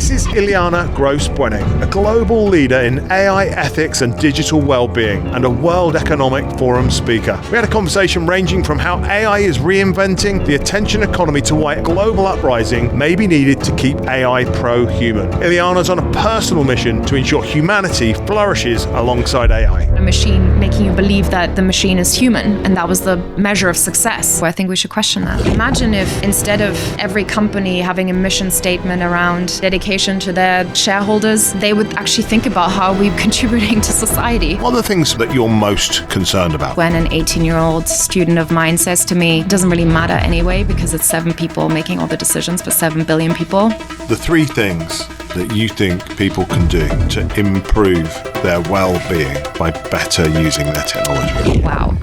This is Iliana Grosse-Buening, a global leader in AI ethics and digital well-being, and a World Economic Forum speaker. We had a conversation ranging from how AI is reinventing the attention economy to why a global uprising may be needed to keep AI pro-human. Iliana's on a personal mission to ensure humanity flourishes alongside AI. A machine making you believe that the machine is human, and that was the measure of success. I think we should question that. Imagine if instead of every company having a mission statement around dedication to their shareholders, they would actually think about how we're contributing to society. What are the things that you're most concerned about? When an 18-year-old student of mine says to me, it doesn't really matter anyway because it's 7 people making all the decisions for 7 billion people. The 3 things that you think people can do to improve their well-being by better using their technology. Wow.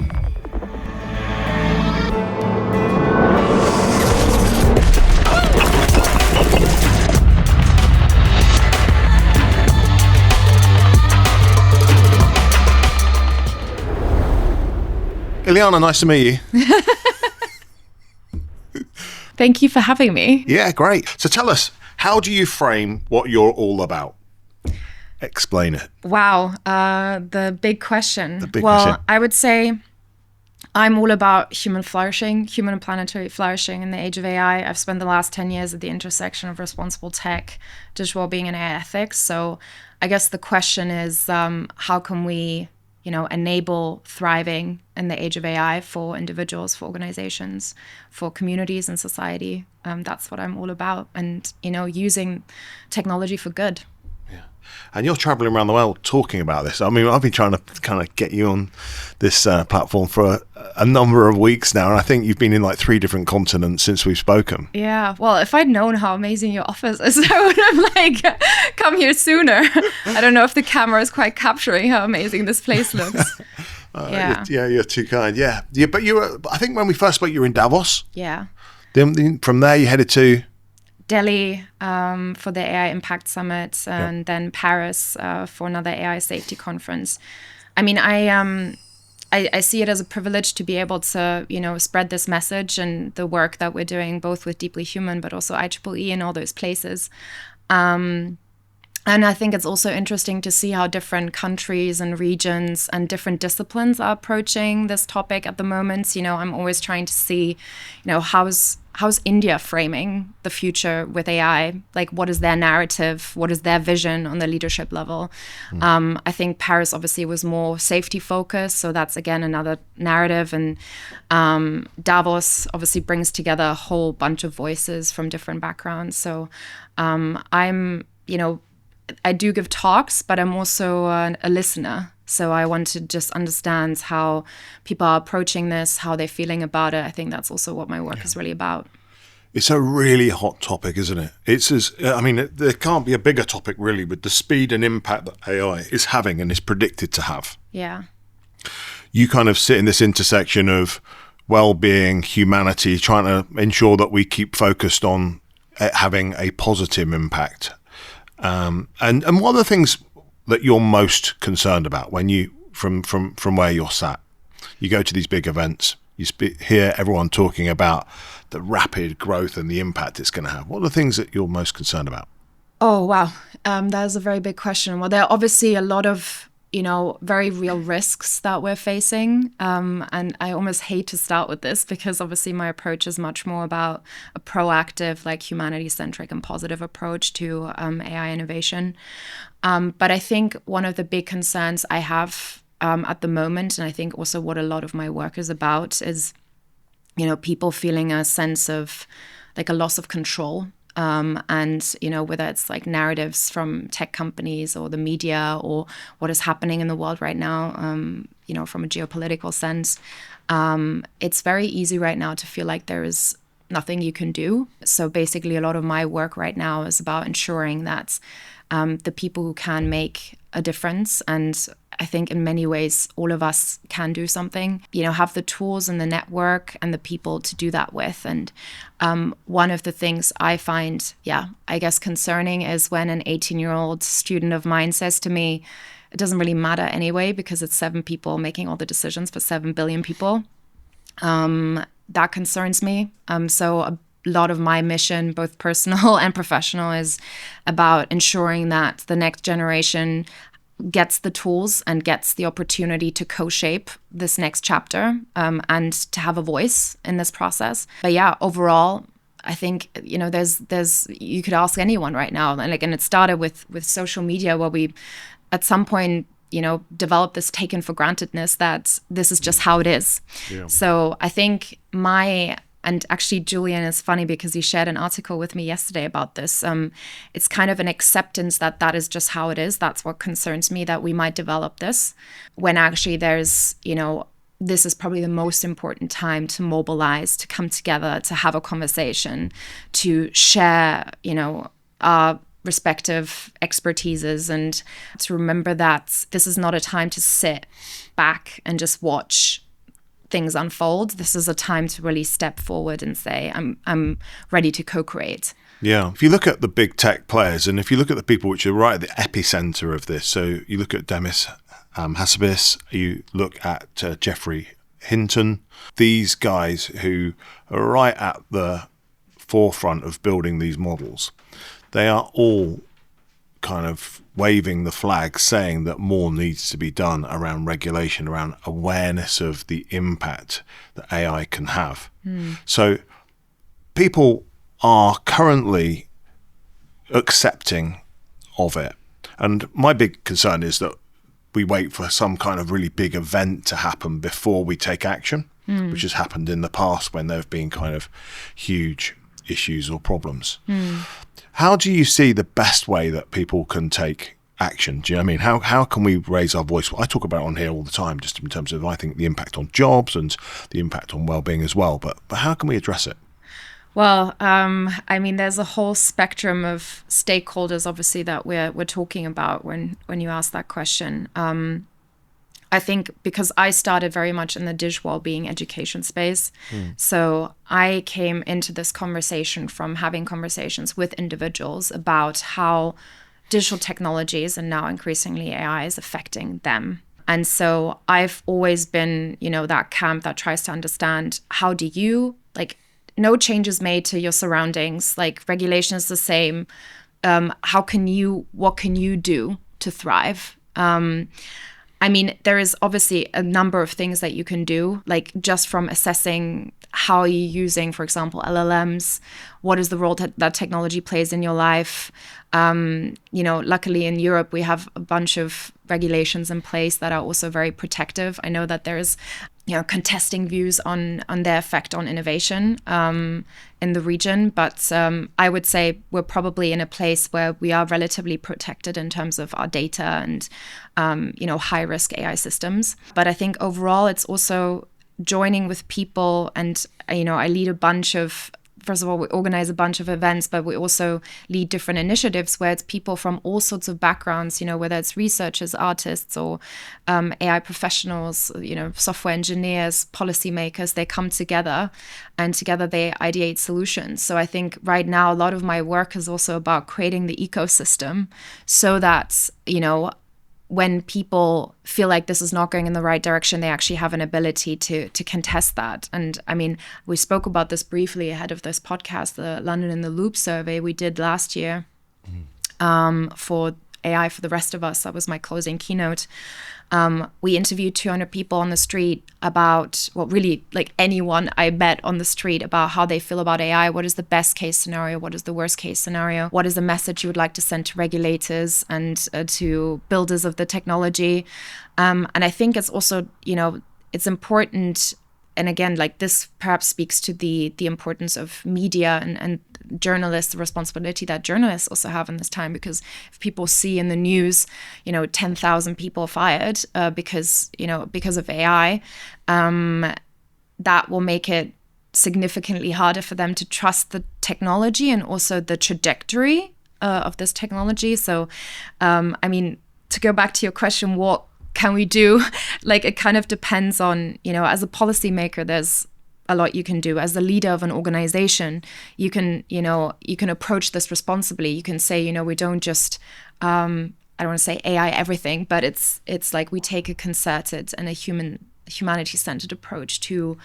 Ileana, nice to meet you. Thank you for having me. Yeah, great. So tell us, how do you frame what you're all about? Explain it. Wow, the big question. Question. I would say I'm all about human flourishing, human and planetary flourishing in the age of AI. I've spent the last 10 years at the intersection of responsible tech, digital wellbeing, and AI ethics. So I guess the question is, how can we enable thriving in the age of AI for individuals, for organizations, for communities and society? That's what I'm all about. And, using technology for good. Yeah. And you're traveling around the world talking about this. I mean, I've been trying to kind of get you on this platform for a number of weeks now. And I think you've been in like 3 different continents since we've spoken. Yeah. Well, if I'd known how amazing your office is, I would have come here sooner. I don't know if the camera is quite capturing how amazing this place looks. You're too kind. Yeah. But I think when we first spoke, you were in Davos. Yeah. Then from there, you headed to Delhi for the AI Impact Summit, and then Paris for another AI safety conference. I mean, I see it as a privilege to be able to, spread this message and the work that we're doing, both with Deeply Human, but also IEEE and all those places. And I think it's also interesting to see how different countries and regions and different disciplines are approaching this topic at the moment. I'm always trying to see, how's India framing the future with AI? Like, what is their narrative? What is their vision on the leadership level? I think Paris obviously was more safety focused. So that's, again, another narrative. And Davos obviously brings together a whole bunch of voices from different backgrounds. So I do give talks, but I'm also a listener. So I want to just understand how people are approaching this, how they're feeling about it. I think that's also what my work is really about. It's a really hot topic, isn't it? There can't be a bigger topic really with the speed and impact that AI is having and is predicted to have. Yeah. You kind of sit in this intersection of well-being, humanity, trying to ensure that we keep focused on having a positive impact. And what are the things that you're most concerned about when you, from where you're sat? You go to these big events, you hear everyone talking about the rapid growth and the impact it's going to have. What are the things that you're most concerned about? Oh, wow. That is a very big question. Well, there are obviously a lot of very real risks that we're facing. And I almost hate to start with this because obviously my approach is much more about a proactive, humanity-centric and positive approach to AI innovation. But I think one of the big concerns I have at the moment, and I think also what a lot of my work is about, is, people feeling a sense of a loss of control. And, whether it's narratives from tech companies or the media or what is happening in the world right now, from a geopolitical sense, it's very easy right now to feel like there is nothing you can do. So basically, a lot of my work right now is about ensuring that the people who can make a difference, and I think in many ways, all of us can do something, have the tools and the network and the people to do that with. And one of the things I find, concerning is when an 18-year-old student of mine says to me, it doesn't really matter anyway, because it's 7 people making all the decisions for 7 billion people. That concerns me. So a lot of my mission, both personal and professional, is about ensuring that the next generation gets the tools and gets the opportunity to co-shape this next chapter, and to have a voice in this process. But yeah, overall, I think, there's you could ask anyone right now, and it started with social media, where we at some point developed this taken for grantedness that this is just how it is. Yeah. So I think and actually Julian is funny because he shared an article with me yesterday about this. It's kind of an acceptance that is just how it is. That's what concerns me, that we might develop this when actually there's, this is probably the most important time to mobilize, to come together, to have a conversation, to share, our respective expertises, and to remember that this is not a time to sit back and just watch things unfold. This is a time to really step forward and say, I'm ready to co-create. Yeah. If you look at the big tech players, and if you look at the people which are right at the epicenter of this, so you look at Demis Hassabis, you look at Geoffrey Hinton, these guys who are right at the forefront of building these models, they are all kind of waving the flag, saying that more needs to be done around regulation, around awareness of the impact that AI can have. So people are currently accepting of it. And my big concern is that we wait for some kind of really big event to happen before we take action, which has happened in the past when there have been kind of huge issues or problems. How do you see the best way that people can take action? Do you know what I mean? How can we raise our voice? I talk about it on here all the time, just in terms of, I think, the impact on jobs and the impact on well-being as well. But how can we address it? Well, there's a whole spectrum of stakeholders, obviously, that we're talking about when you ask that question. I think because I started very much in the digital well-being education space, so I came into this conversation from having conversations with individuals about how digital technologies, and now increasingly AI, is affecting them. And so I've always been, that camp that tries to understand, how do you, no changes made to your surroundings, regulation is the same. What can you do to thrive? There is obviously a number of things that you can do, just from assessing how you're using, for example, LLMs, what is the role that technology plays in your life. Luckily in Europe, we have a bunch of regulations in place that are also very protective. I know that there's, contesting views on their effect on innovation in the region. But I would say we're probably in a place where we are relatively protected in terms of our data and, high-risk AI systems. But I think overall, it's also joining with people. And, I lead a bunch of, first of all, we organize a bunch of events, but we also lead different initiatives where it's people from all sorts of backgrounds, whether it's researchers, artists, or AI professionals, software engineers, policymakers. They come together, and together they ideate solutions. So I think right now, a lot of my work is also about creating the ecosystem so that, when people feel like this is not going in the right direction, they actually have an ability to contest that. And we spoke about this briefly ahead of this podcast, the London in the Loop survey we did last year for AI for the Rest of Us. That was my closing keynote. We interviewed 200 people on the street about, anyone I met on the street, about how they feel about AI. What is the best case scenario? What is the worst case scenario? What is the message you would like to send to regulators and to builders of the technology? And I think it's also, it's important. And again, this perhaps speaks to the importance of media and journalists, the responsibility that journalists also have in this time, because if people see in the news, 10,000 people fired because of AI, that will make it significantly harder for them to trust the technology and also the trajectory of this technology. So, to go back to your question, what can we do? It kind of depends on, as a policymaker, there's a lot you can do. As the leader of an organization, you can approach this responsibly. You can say, we don't just, I don't want to say AI everything, but it's we take a concerted and a humanity-centered approach to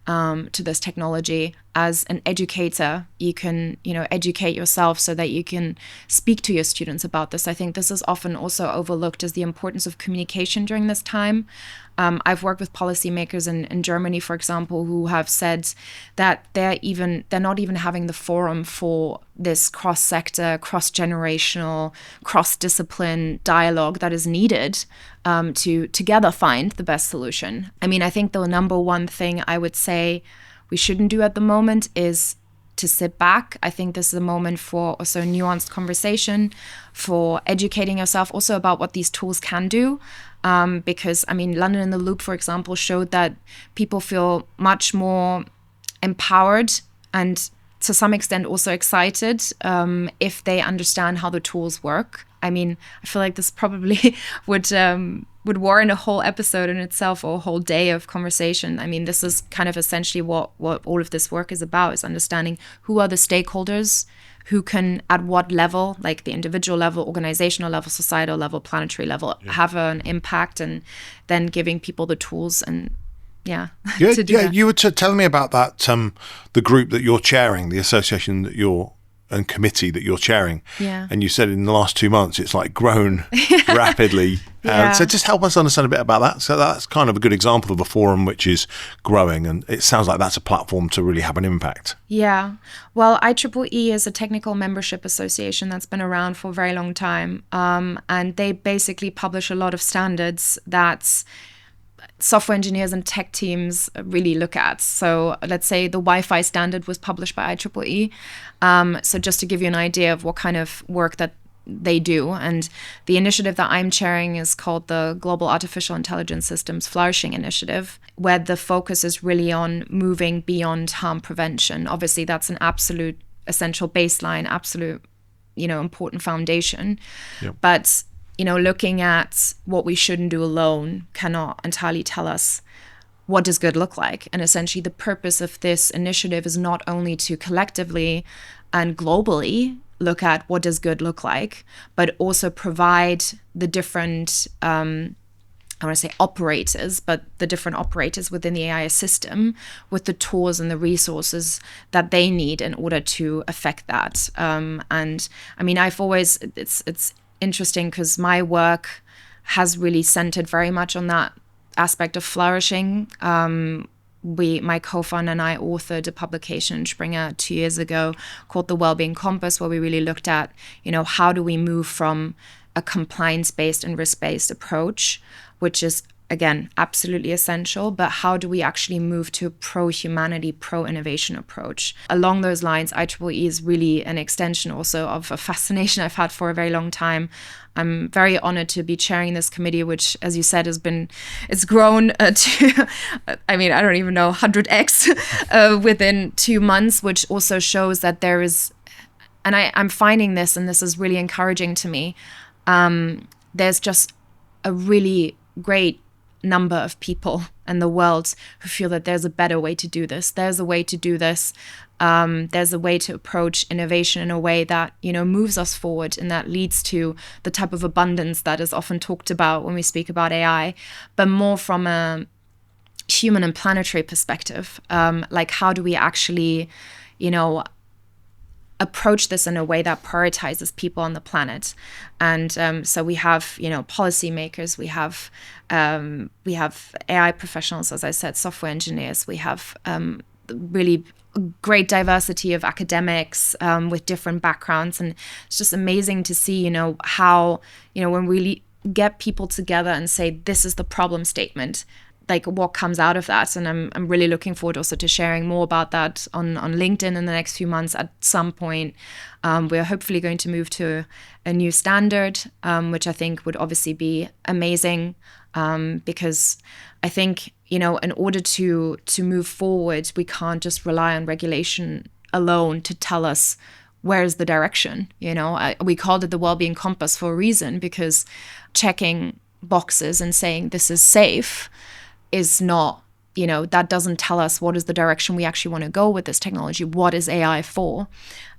to this technology. As an educator, you can, educate yourself so that you can speak to your students about this. I think this is often also overlooked as the importance of communication during this time. I've worked with policymakers in Germany, for example, who have said that they're not even having the forum for this cross-sector, cross-generational, cross-discipline dialogue that is needed to together find the best solution. I mean, I think the number one thing I would say we shouldn't do at the moment is to sit back. I think this is a moment for also nuanced conversation, for educating yourself also about what these tools can do. Because, I mean, London in the Loop, for example, showed that people feel much more empowered and to some extent also excited if they understand how the tools work. I mean, I feel like this probably would warrant a whole episode in itself or a whole day of conversation. I mean, this is kind of essentially what all of this work is about, is understanding who are the stakeholders, who can, at what level, like the individual level, organizational level, societal level, planetary level, have an impact, and then giving people the tools and to do that. You were telling me about that, the group that you're chairing, the association that you're and committee that you're chairing. Yeah. And you said in the last 2 months, it's like grown rapidly. So just help us understand a bit about that. So that's kind of a good example of a forum which is growing, and it sounds like that's a platform to really have an impact. Yeah. Well, IEEE is a technical membership association that's been around for a very long time. And they basically publish a lot of standards that software engineers and tech teams really look at. So let's say the Wi-Fi standard was published by IEEE. So just to give you an idea of what kind of work that they do. And the initiative that I'm chairing is called the Global Artificial Intelligence Systems Flourishing Initiative, where the focus is really on moving beyond harm prevention. Obviously, that's an absolute essential baseline, absolute, important foundation. Yep. But looking at what we shouldn't do alone cannot entirely tell us what does good look like. And essentially the purpose of this initiative is not only to collectively and globally look at what does good look like, but also provide the different, operators, but the different operators within the AI system with the tools and the resources that they need in order to affect that. And I mean, it's interesting because my work has really centered very much on that aspect of flourishing. My co-founder and I authored a publication in Springer 2 years ago called the Wellbeing Compass, where we really looked at, how do we move from a compliance-based and risk-based approach, which is, again, absolutely essential, but how do we actually move to a pro-humanity, pro-innovation approach? Along those lines, IEEE is really an extension also of a fascination I've had for a very long time. I'm very honored to be chairing this committee, which, as you said, it's grown to, I don't even know, 100x within 2 months, which also shows that there is, and I'm finding this, and this is really encouraging to me, there's just a really great number of people in the world who feel that there's a better way to do this. There's a way to do this. There's a way to approach innovation in a way that, moves us forward and that leads to the type of abundance that is often talked about when we speak about AI, but more from a human and planetary perspective. Like, how do we actually, approach this in a way that prioritizes people on the planet? And so we have, policymakers, we have AI professionals, as I said, software engineers, we have really great diversity of academics with different backgrounds. And it's just amazing to see, how, when we get people together and say, this is the problem statement, like what comes out of that. And I'm really looking forward also to sharing more about that on LinkedIn in the next few months. At some point, we're hopefully going to move to a new standard, which I think would obviously be amazing, because I think, in order to move forward, we can't just rely on regulation alone to tell us where is the direction. We called it the Wellbeing Compass for a reason, because checking boxes and saying this is safe is not that doesn't tell us what is the direction we actually want to go with this technology. What is AI for?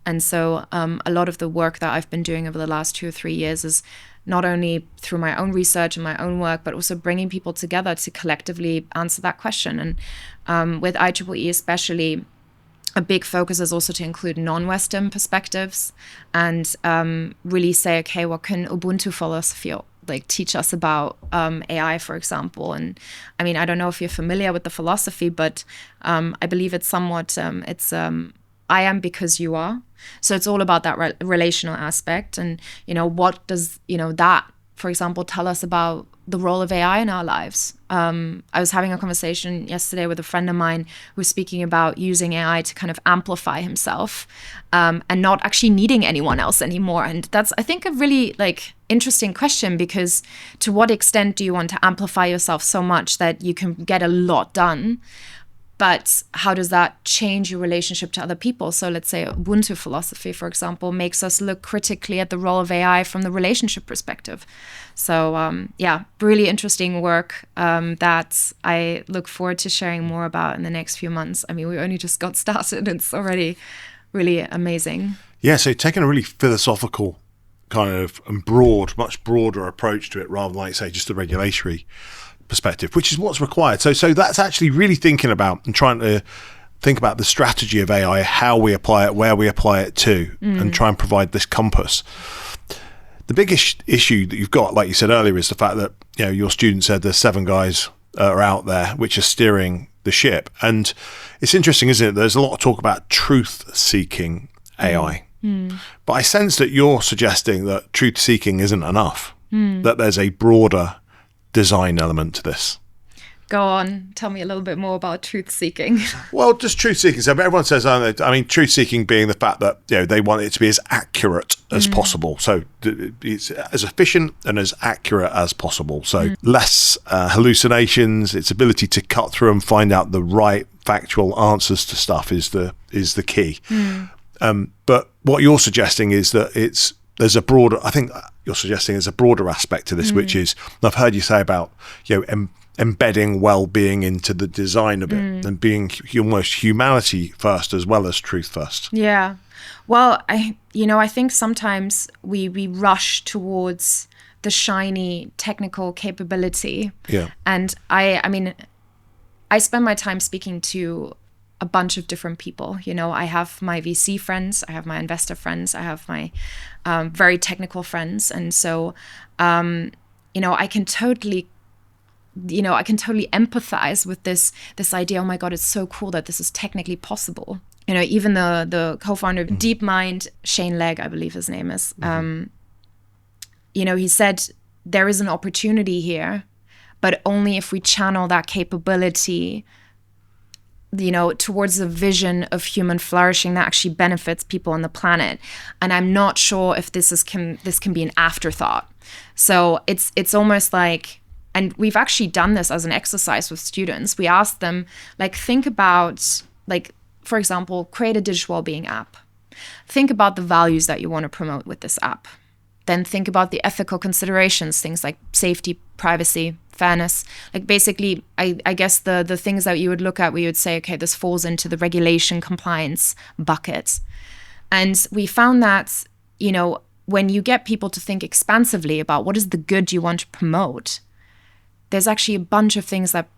And so a lot of the work that I've been doing over the last 2 or 3 years is not only through my own research and my own work, but also bringing people together to collectively answer that question. And with IEEE especially, a big focus is also to include non-Western perspectives and really say, okay, what can Ubuntu philosophy teach us about AI, for example? And I mean, I don't know if you're familiar with the philosophy, but I believe it's somewhat, I am because you are. So it's all about that relational aspect. And, what does, that, for example, tell us about the role of AI in our lives? I was having a conversation yesterday with a friend of mine who was speaking about using AI to kind of amplify himself and not actually needing anyone else anymore. And that's, I think, a really interesting question, because to what extent do you want to amplify yourself so much that you can get a lot done? But how does that change your relationship to other people? So let's say Ubuntu philosophy, for example, makes us look critically at the role of AI from the relationship perspective. So really interesting work that I look forward to sharing more about in the next few months. I mean, we only just got started. It's already really amazing. Yeah, so taking a really philosophical kind of and much broader approach to it, rather than, say, just the regulatory perspective, which is what's required. So that's actually really thinking about and trying to think about the strategy of AI, how we apply it, where we apply it to, and try and provide this compass. The biggest issue that you've got, like you said earlier, is the fact that your student said there's 7 guys are out there which are steering the ship. And it's interesting, isn't it? There's a lot of talk about truth-seeking AI. But I sense that you're suggesting that truth-seeking isn't enough, that there's a broader design element to this. Go on, tell me a little bit more about truth-seeking. Well, just truth-seeking. So everyone says, truth-seeking being the fact that they want it to be as accurate as possible. So it's as efficient and as accurate as possible. So less hallucinations. Its ability to cut through and find out the right factual answers to stuff is the key. But what you're suggesting is that there's a broader. I think you're suggesting there's a broader aspect to this, which is, I've heard you say about embedding well-being into the design of it and being almost humanity first as well as truth first. Yeah. Well, I think sometimes we rush towards the shiny technical capability. Yeah. And I spend my time speaking to a bunch of different people. I have my VC friends, I have my investor friends, I have my very technical friends. And so, I can totally empathize with this idea. Oh my God, it's so cool that this is technically possible. Even the co-founder of DeepMind, Shane Legg, I believe his name is, he said, there is an opportunity here, but only if we channel that capability towards a vision of human flourishing that actually benefits people on the planet. And I'm not sure if this can be an afterthought. So it's almost like, and we've actually done this as an exercise with students. We asked them, think about, for example, create a digital wellbeing app. Think about the values that you want to promote with this app. Then think about the ethical considerations, things like safety, privacy, fairness. Basically, I guess the things that you would look at, we would say, okay, this falls into the regulation compliance bucket. And we found that, when you get people to think expansively about what is the good you want to promote, there's actually a bunch of things that,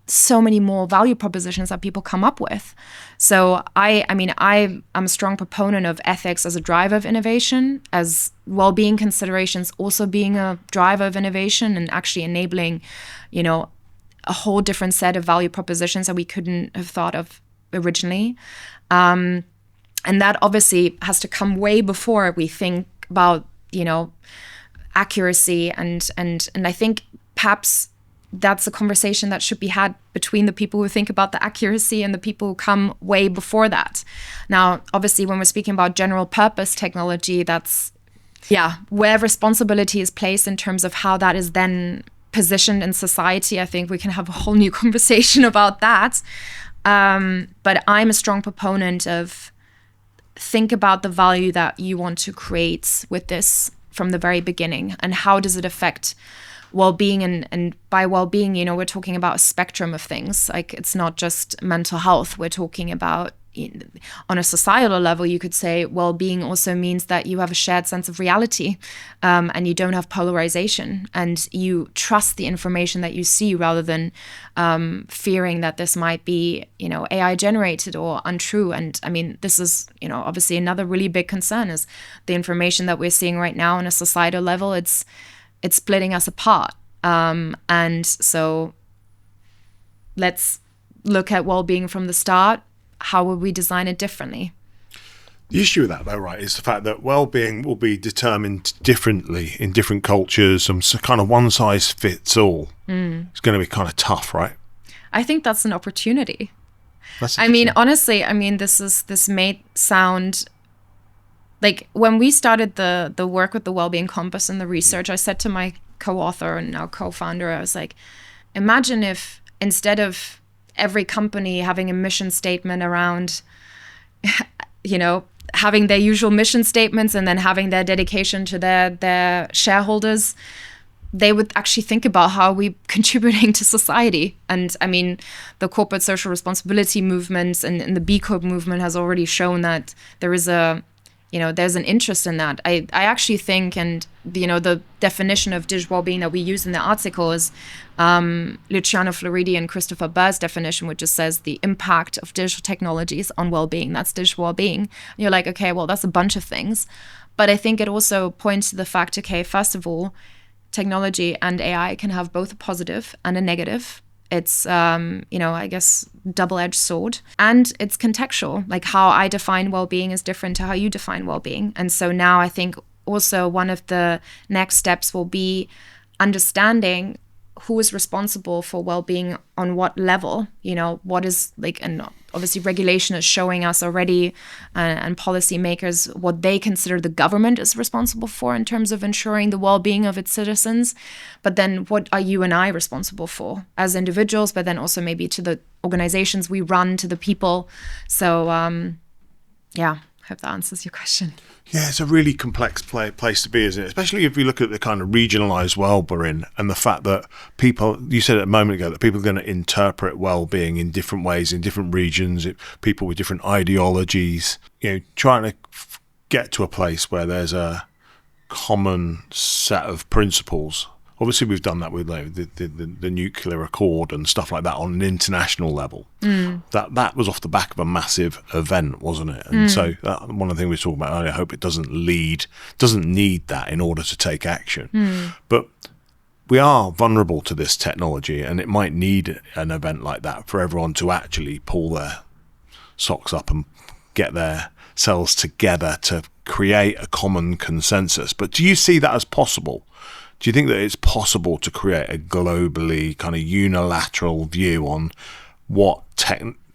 so many more value propositions that people come up with. So I'm a strong proponent of ethics as a driver of innovation, as well-being considerations also being a driver of innovation and actually enabling, a whole different set of value propositions that we couldn't have thought of originally. And that obviously has to come way before we think about, accuracy. And I think perhaps that's a conversation that should be had between the people who think about the accuracy and the people who come way before that. Now, obviously, when we're speaking about general purpose technology, that's, where responsibility is placed in terms of how that is then positioned in society. I think we can have a whole new conversation about that. But I'm a strong proponent of think about the value that you want to create with this from the very beginning, and how does it affect well-being? And by well-being, we're talking about a spectrum of things. Like, it's not just mental health. We're talking about, on a societal level, you could say well-being also means that you have a shared sense of reality, and you don't have polarization, and you trust the information that you see rather than fearing that this might be, AI generated or untrue. And I mean, this is, obviously another really big concern is the information that we're seeing right now on a societal level. It's splitting us apart. And so let's look at well-being from the start. How would we design it differently? The issue with that, though, right, is the fact that well-being will be determined differently in different cultures. Some kind of one-size-fits-all. It's going to be kind of tough, right? I think that's an opportunity. Honestly, this may sound like, when we started the work with the Wellbeing Compass and the research, I said to my co-author and now co-founder, I was like, imagine if instead of every company having a mission statement around, having their usual mission statements and then having their dedication to their shareholders, they would actually think about how we contributing to society. And I mean, the corporate social responsibility movements and the B Corp movement has already shown that there is there's an interest in that. I actually think, and the definition of digital well-being that we use in the article is Luciano Floridi and Christopher Burr's definition, which just says the impact of digital technologies on well-being. That's digital well-being. And you're like, okay, well, that's a bunch of things. But I think it also points to the fact, okay, first of all, technology and AI can have both a positive and a negative. It's, I guess, double-edged sword. And it's contextual. Like, how I define well-being is different to how you define well-being. And so now I think also one of the next steps will be understanding who is responsible for well-being on what level, what is and obviously regulation is showing us already, and policymakers, what they consider the government is responsible for in terms of ensuring the well-being of its citizens. But then what are you and I responsible for as individuals, but then also maybe to the organizations we run, to the people. So, I hope that answers your question. Yeah, it's a really complex place to be, isn't it? Especially if we look at the kind of regionalised world we're in, and the fact that people, you said it a moment ago, that people are going to interpret well-being in different ways in different regions, people with different ideologies, trying to get to a place where there's a common set of principles. Obviously, we've done that with the nuclear accord and stuff like that on an international level. That was off the back of a massive event, wasn't it? And so one of the things we were talking about earlier, I hope it doesn't need that in order to take action. But we are vulnerable to this technology, and it might need an event like that for everyone to actually pull their socks up and get their selves together to create a common consensus. But do you see that as possible? Do you think that it's possible to create a globally kind of unilateral view on what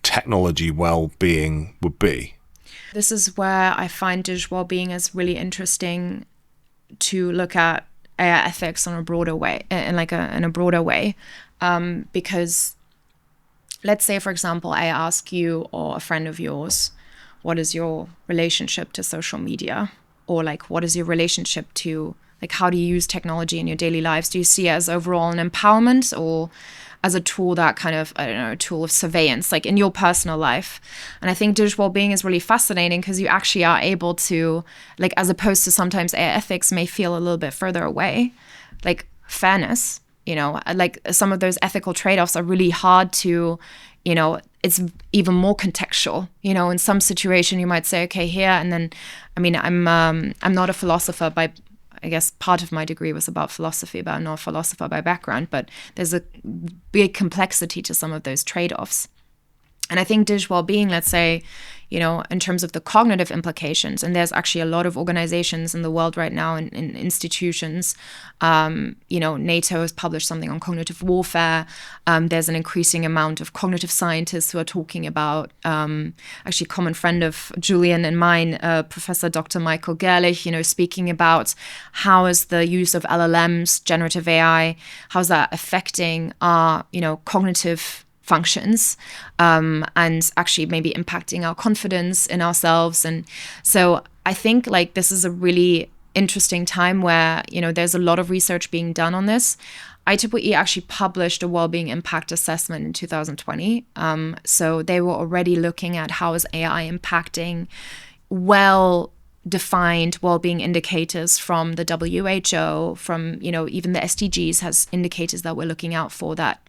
technology well-being would be? This is where I find digital well-being is really interesting to look at AI ethics on a broader way, in a broader way, because let's say, for example, I ask you or a friend of yours, what is your relationship to social media, or what is your relationship to how do you use technology in your daily lives? Do you see it as overall an empowerment, or as a tool that kind of, a tool of surveillance, in your personal life? And I think digital well-being is really fascinating because you actually are able to, as opposed to sometimes AI ethics may feel a little bit further away, fairness, some of those ethical trade-offs are really hard to, it's even more contextual. In some situation you might say, okay, here, and then, I'm not a philosopher by, I guess part of my degree was about philosophy, but I'm not a philosopher by background, but there's a big complexity to some of those trade-offs. And I think digital well-being, let's say, in terms of the cognitive implications, and there's actually a lot of organizations in the world right now, in institutions, NATO has published something on cognitive warfare. There's an increasing amount of cognitive scientists who are talking about, actually a common friend of Julian and mine, Professor Dr. Michael Gerlich, speaking about how is the use of LLMs, generative AI, how's that affecting our, cognitive functions, and actually maybe impacting our confidence in ourselves. And so I think this is a really interesting time where, there's a lot of research being done on this. IEEE actually published a Wellbeing Impact Assessment in 2020. So they were already looking at how is AI impacting well-defined well-being indicators from the WHO, from, even the SDGs has indicators that we're looking out for that,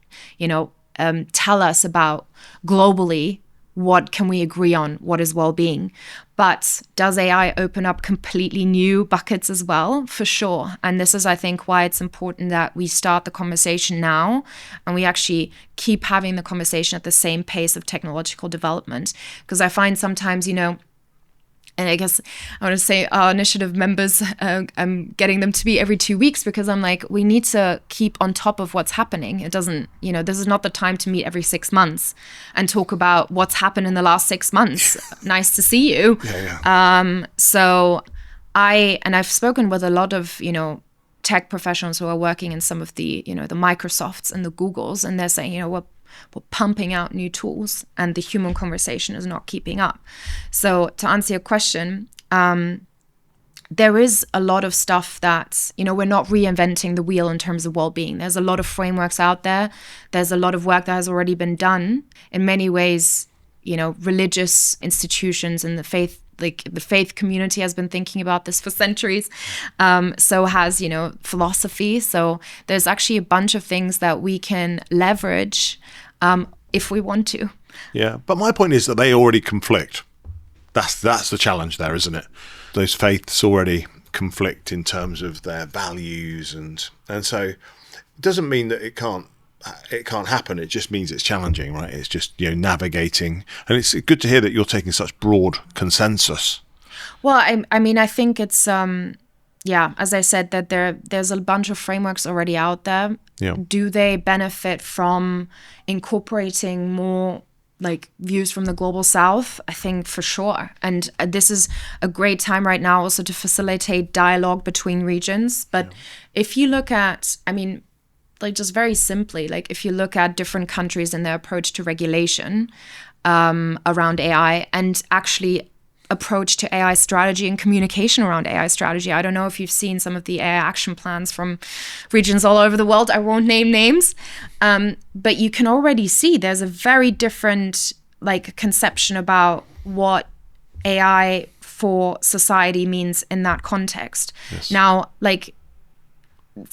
tell us about globally what can we agree on, what is well-being. But does AI open up completely new buckets as well? For sure. And this is, I think, why it's important that we start the conversation now and we actually keep having the conversation at the same pace of technological development. Because I find sometimes, and I guess I want to say our initiative members, I'm getting them to be every 2 weeks because I'm like, we need to keep on top of what's happening. It doesn't, this is not the time to meet every 6 months and talk about what's happened in the last 6 months. Nice to see you. So I've spoken with a lot of, tech professionals who are working in some of the, the Microsofts and the Googles, and they're saying, we're pumping out new tools and the human conversation is not keeping up. So to answer your question, there is a lot of stuff that, we're not reinventing the wheel in terms of well-being. There's a lot of frameworks out there. There's a lot of work that has already been done. In many ways, religious institutions and the faith community has been thinking about this for centuries. So has, philosophy. So there's actually a bunch of things that we can leverage if we want to. Yeah, but my point is that they already conflict. That's the challenge there, isn't it? Those faiths already conflict in terms of their values, and so it doesn't mean that it can't happen. It just means it's challenging, right? It's just navigating, and it's good to hear that you're taking such broad consensus. Well, I think it's as I said, that there's a bunch of frameworks already out there. Yeah. Do they benefit from incorporating more views from the global south? I think for sure. And this is a great time right now also to facilitate dialogue between regions. But if you look at, just very simply, if you look at different countries and their approach to regulation around AI and actually approach to AI strategy and communication around AI strategy. I don't know if you've seen some of the AI action plans from regions all over the world. I won't name names, but you can already see there's a very different conception about what AI for society means in that context. Yes. Now,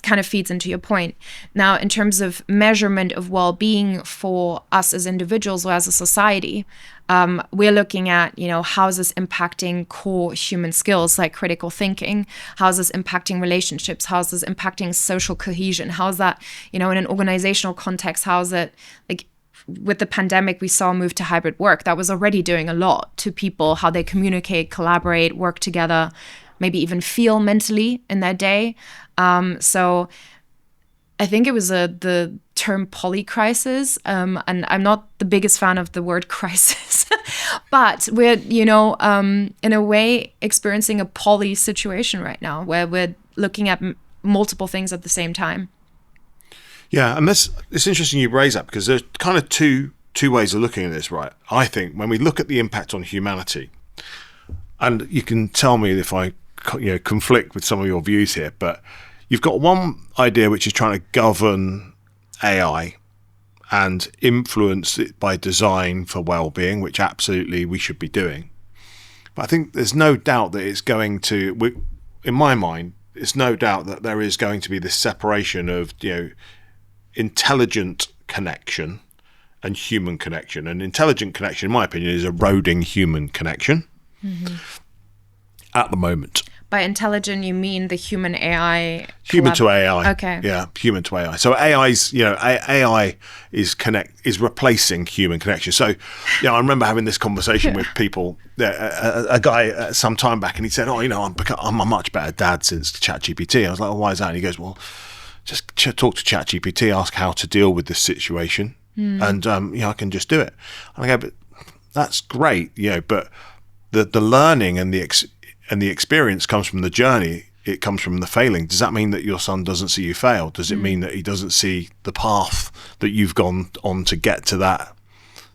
kind of feeds into your point. Now, in terms of measurement of well-being for us as individuals or as a society, we're looking at, how is this impacting core human skills like critical thinking? How is this impacting relationships? How is this impacting social cohesion? How is that, in an organizational context, how is it with the pandemic, we saw a move to hybrid work that was already doing a lot to people, how they communicate, collaborate, work together, maybe even feel mentally in their day. So I think it was the term polycrisis, and I'm not the biggest fan of the word crisis, but we're, in a way experiencing a poly situation right now where we're looking at multiple things at the same time. Yeah, and it's interesting you raise that because there's kind of two ways of looking at this, right? I think when we look at the impact on humanity, and you can tell me if I conflict with some of your views here, but you've got one idea which is trying to govern AI and influence it by design for well-being, which absolutely we should be doing. But I think there's no doubt that it's going to, in my mind, it's no doubt that there is going to be this separation of intelligent connection and human connection. And intelligent connection, in my opinion, is eroding human connection at the moment. By intelligent, you mean the human AI? Human to AI. Okay. Yeah, human to AI. So AI is replacing human connection. So, I remember having this conversation with people. A guy some time back, and he said, I'm a much better dad since ChatGPT. I was like, why is that? And he goes, well, just talk to ChatGPT, ask how to deal with this situation, and I can just do it. And I go, but that's great, but the learning and the experience comes from the journey. It comes from the failing. Does that mean that your son doesn't see you fail? Does it mean that he doesn't see the path that you've gone on to get to that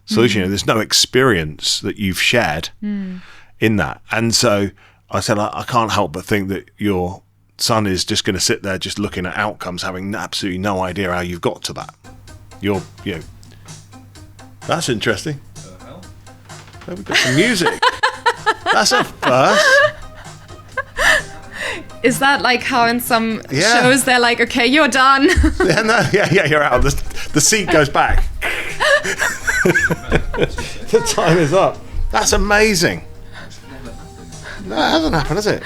solution? There's no experience that you've shared in that. And so I said, I can't help but think that your son is just going to sit there just looking at outcomes, having absolutely no idea how you've got to that. That's interesting. Oh, we've got some music. That's a first. Is that like how in some shows they're like, okay, you're done? You're out. The seat goes back. The time is up. That's amazing. No, it hasn't happened, has it?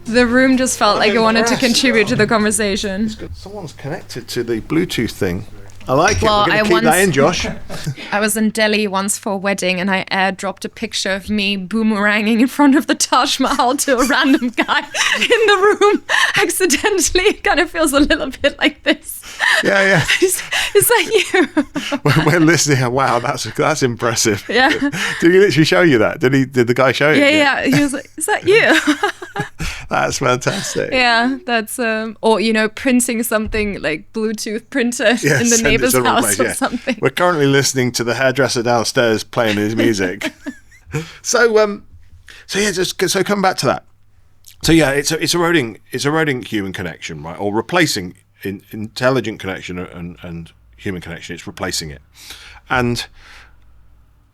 The room just felt like it wanted to contribute to the conversation. Someone's connected to the Bluetooth thing. I like it. Well, We're going to keep that in, Josh. I was in Delhi once for a wedding, and I airdropped a picture of me boomeranging in front of the Taj Mahal to a random guy in the room. Accidentally, it kind of feels a little bit like this. Yeah. Is that you? We're listening. Wow, that's impressive. Yeah. Did he literally show you that? Did the guy show you? Yeah. He was like, "Is that you?" That's fantastic. Yeah, that's or printing something like Bluetooth printer in the neighbor's house or something. We're currently listening to the hairdresser downstairs playing his music. So come back to that. So yeah, it's eroding human connection, right? Or replacing intelligent connection and human connection. It's replacing it. And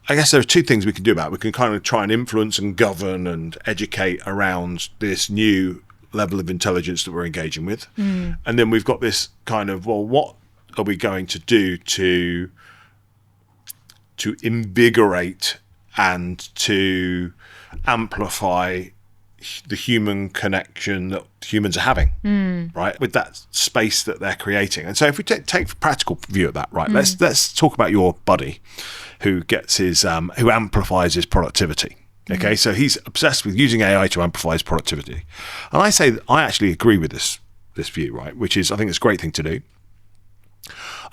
I guess there are two things we can do about it. We can kind of try and influence and govern and educate around this new level of intelligence that we're engaging with. And then we've got this kind of, well, what are we going to do to invigorate and to amplify the human connection that humans are having, right? With that space that they're creating. And so if we take a practical view of that, right, let's talk about your buddy who gets his, who amplifies his productivity. Okay, so he's obsessed with using AI to amplify his productivity. And I say that I actually agree with this view, right? Which is, I think it's a great thing to do.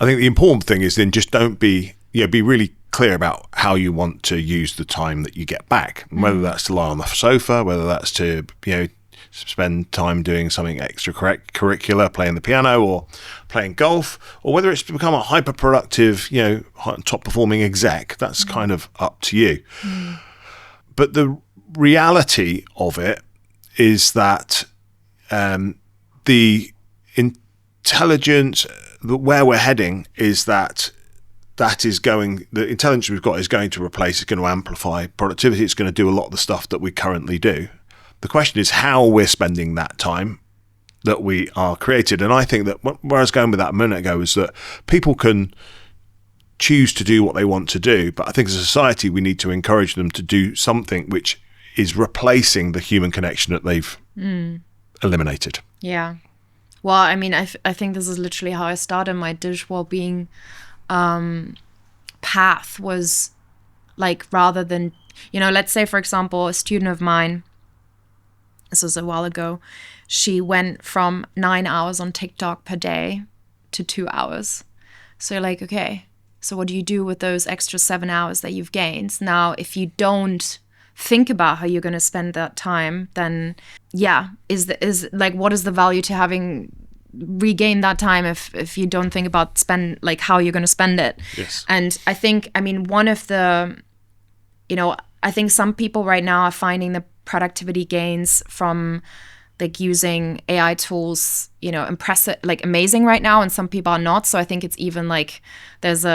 I think the important thing is then just don't be really clear about how you want to use the time that you get back, and whether that's to lie on the sofa, whether that's to spend time doing something extracurricular, playing the piano or playing golf, or whether it's to become a hyper productive, top performing exec. That's kind of up to you. But the reality of it is that the intelligence, where we're heading, is that the intelligence we've got is going to replace, it's going to amplify productivity. It's going to do a lot of the stuff that we currently do. The question is how we're spending that time that we are created. And I think that where I was going with that a minute ago is that people can choose to do what they want to do, but I think as a society we need to encourage them to do something which is replacing the human connection that they've eliminated. Yeah. Well, I mean, I think this is literally how I started my digital well-being path. Was like, rather than, let's say, for example, a student of mine, this was a while ago, she went from 9 hours on TikTok per day to 2 hours. So you're like, okay, so what do you do with those extra 7 hours that you've gained? Now, if you don't think about how you're going to spend that time, then is like, what is the value to having regained that time if you don't think about how you're going to spend it? Yes. And I think, one of the, I think some people right now are finding the productivity gains from like using AI tools, impressive, like amazing right now, and some people are not. So I think it's even like there's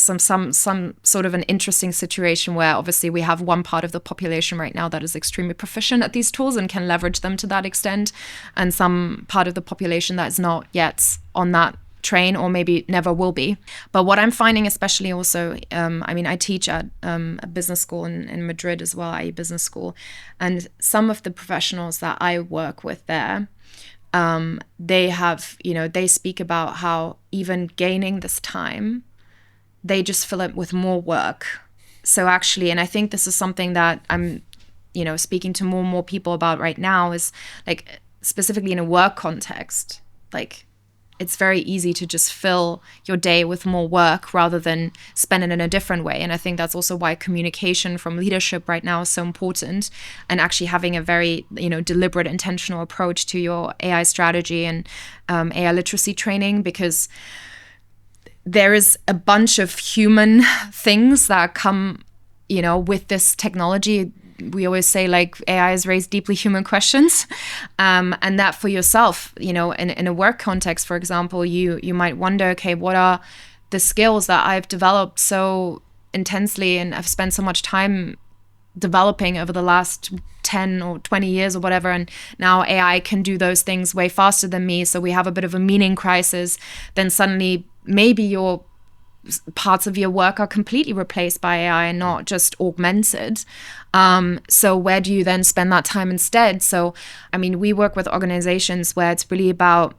some sort of an interesting situation where obviously we have one part of the population right now that is extremely proficient at these tools and can leverage them to that extent, and some part of the population that is not yet on that train, or maybe never will be. But what I'm finding, especially also, I teach at a business school in Madrid as well, IE Business School, and some of the professionals that I work with there, they have, they speak about how even gaining this time, they just fill it with more work. So actually, and I think this is something that I'm, speaking to more and more people about right now, is like, specifically in a work context, like, it's very easy to just fill your day with more work rather than spend it in a different way. And I think that's also why communication from leadership right now is so important, and actually having a very, deliberate, intentional approach to your AI strategy and AI literacy training, because there is a bunch of human things that come, with this technology we always say like AI has raised deeply human questions, and that for yourself, in a work context, for example, you might wonder, okay, what are the skills that I've developed so intensely and I've spent so much time developing over the last 10 or 20 years or whatever, and now AI can do those things way faster than me, so we have a bit of a meaning crisis. Then suddenly maybe your parts of your work are completely replaced by AI and not just augmented. So where do you then spend that time instead? So, we work with organizations where it's really about,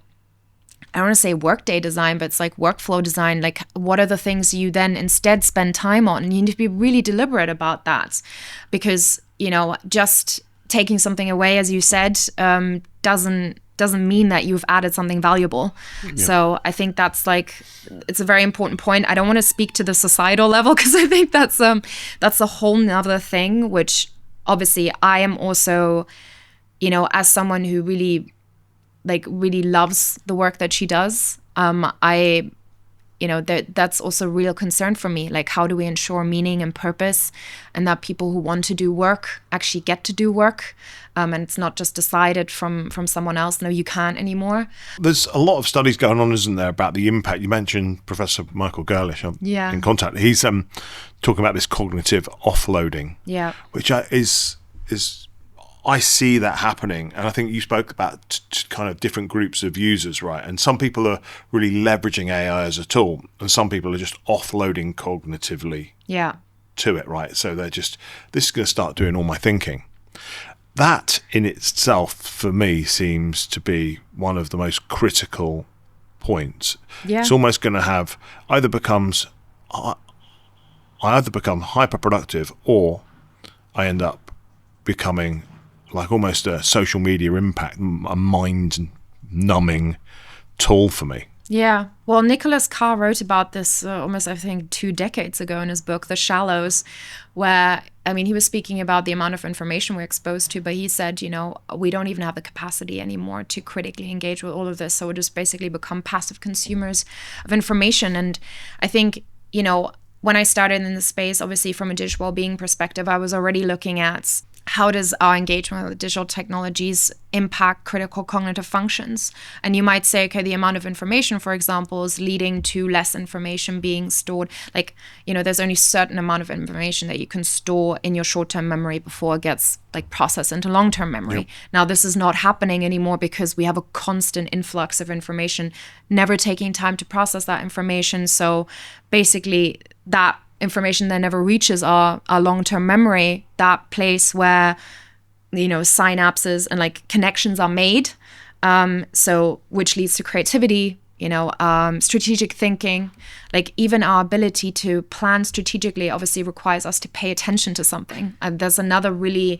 I don't want to say workday design, but it's like workflow design. Like, what are the things you then instead spend time on? And you need to be really deliberate about that, because, just taking something away, as you said, doesn't mean that you've added something valuable. Yeah. So I think that's it's a very important point. I don't want to speak to the societal level, because I think that's a whole nother thing, which obviously I am also, as someone who really loves the work that she does, that's also a real concern for me. Like, how do we ensure meaning and purpose, and that people who want to do work actually get to do work, and it's not just decided from someone else, no, you can't anymore. There's a lot of studies going on, isn't there, about the impact. You mentioned Professor Michael Gerlish. I'm in contact. He's talking about this cognitive offloading, which is I see that happening. And I think you spoke about kind of different groups of users, right? And some people are really leveraging AI as a tool, and some people are just offloading cognitively to it, right? So they're just, this is going to start doing all my thinking. That in itself, for me, seems to be one of the most critical points. Yeah. It's almost going to have I either become hyper productive, or I end up becoming like almost a social media impact, a mind numbing tool for me. Yeah. Well, Nicholas Carr wrote about this almost, I think, 2 decades ago in his book, The Shallows, where, he was speaking about the amount of information we're exposed to, but he said, we don't even have the capacity anymore to critically engage with all of this. So we just basically become passive consumers of information. And I think, when I started in the space, obviously from a digital well-being perspective, I was already looking at how does our engagement with digital technologies impact critical cognitive functions? And you might say, okay, the amount of information, for example, is leading to less information being stored. Like, there's only a certain amount of information that you can store in your short-term memory before it gets processed into long-term memory. Yep. Now, this is not happening anymore because we have a constant influx of information, never taking time to process that information. So basically, that information that never reaches our long-term memory, that place where synapses and connections are made, so which leads to creativity, strategic thinking. Even our ability to plan strategically obviously requires us to pay attention to something. And there's another really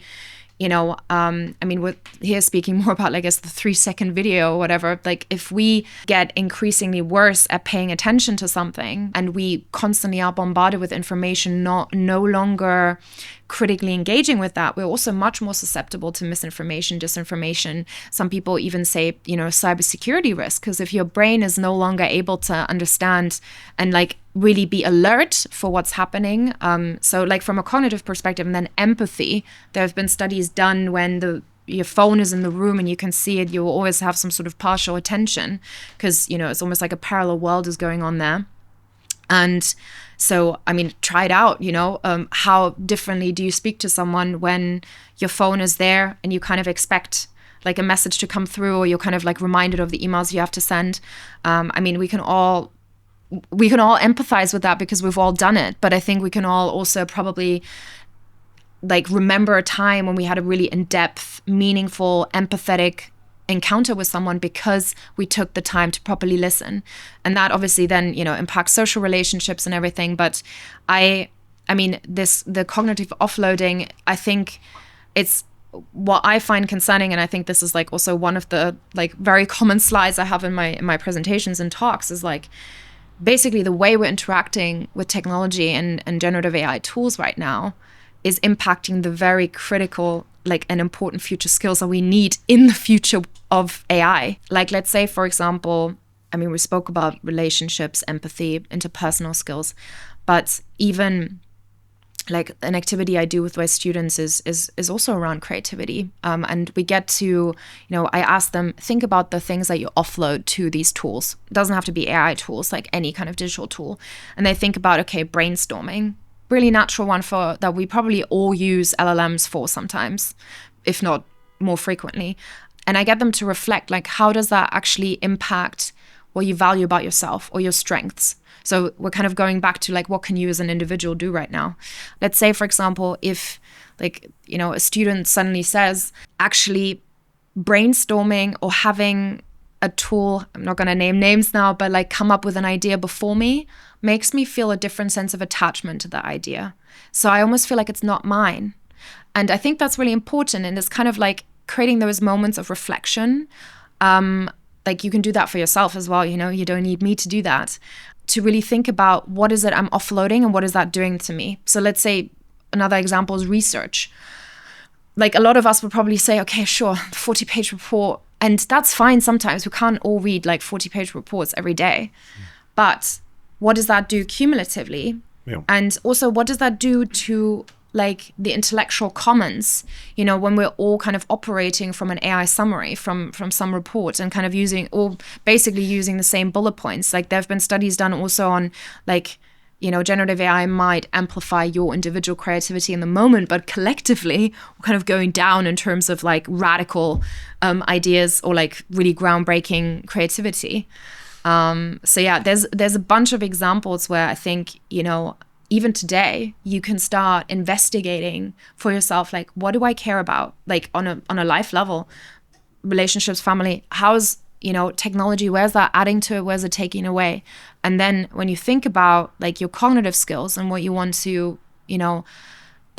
we're here speaking more about, I guess, the 3-second video or whatever. If we get increasingly worse at paying attention to something, and we constantly are bombarded with information, no longer critically engaging with that, we're also much more susceptible to misinformation, disinformation. Some people even say, cybersecurity risk, because if your brain is no longer able to understand and really be alert for what's happening. So from a cognitive perspective, and then empathy, there have been studies done when your phone is in the room and you can see it, you will always have some sort of partial attention, because, it's almost like a parallel world is going on there. And so, try it out, how differently do you speak to someone when your phone is there and you kind of expect a message to come through, or you're kind of reminded of the emails you have to send. We can all empathize with that because we've all done it. But I think we can all also probably remember a time when we had a really in-depth, meaningful, empathetic encounter with someone because we took the time to properly listen. And that obviously then, impacts social relationships and everything. But the cognitive offloading, I think it's what I find concerning, and I think this is also one of the very common slides I have in my presentations and talks, is basically the way we're interacting with technology and generative AI tools right now is impacting the very critical and important future skills that we need in the future of AI. Let's say, for example, we spoke about relationships, empathy, interpersonal skills, but even like an activity I do with my students is also around creativity. And we get to, I ask them, think about the things that you offload to these tools. It doesn't have to be AI tools, like any kind of digital tool. And they think about, okay, brainstorming, really natural one for that we probably all use LLMs for sometimes, if not more frequently. And I get them to reflect, like, how does that actually impact what you value about yourself or your strengths? So we're kind of going back to, like, what can you as an individual do right now? Let's say, for example, if, like, a student suddenly says, actually brainstorming or having a tool, I'm not going to name names now, but like come up with an idea before me makes me feel a different sense of attachment to that idea. So I almost feel like it's not mine. And I think that's really important. And it's kind of like creating those moments of reflection. Like you can do that for yourself as well. You don't need me to do that. To really think about what is it I'm offloading and what is that doing to me. So let's say another example is research. Like a lot of us would probably say, okay, sure, 40-page report. And that's fine sometimes. We can't all read like 40-page reports every day. But what does that do cumulatively? Yeah. And also, what does that do to like the intellectual commons, when we're all kind of operating from an AI summary from some report and kind of basically using the same bullet points. Like there have been studies done also on like, generative AI might amplify your individual creativity in the moment, but collectively we're kind of going down in terms of like radical ideas or like really groundbreaking creativity. So yeah, there's a bunch of examples where I think, even today, you can start investigating for yourself, like, what do I care about? Like on a life level, relationships, family, how's, technology, where's that adding to it? Where's it taking away? And then when you think about like your cognitive skills and what you want to,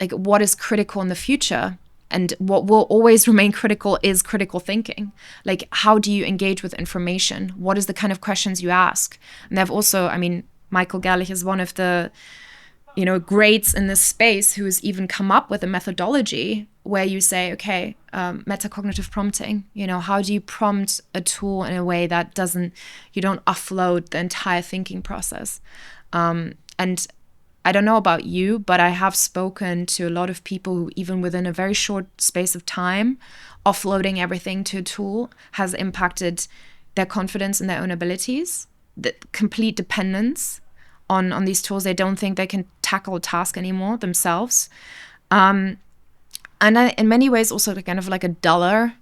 like what is critical in the future and what will always remain critical is critical thinking. Like, how do you engage with information? What is the kind of questions you ask? And they've also, Michael Gerlich is one of the, greats in this space who's even come up with a methodology where you say, okay, metacognitive prompting, how do you prompt a tool in a way that you don't offload the entire thinking process? And I don't know about you, but I have spoken to a lot of people who even within a very short space of time, offloading everything to a tool has impacted their confidence in their own abilities, the complete dependence on these tools. They don't think they can tackle a task anymore themselves. And in many ways also kind of like a duller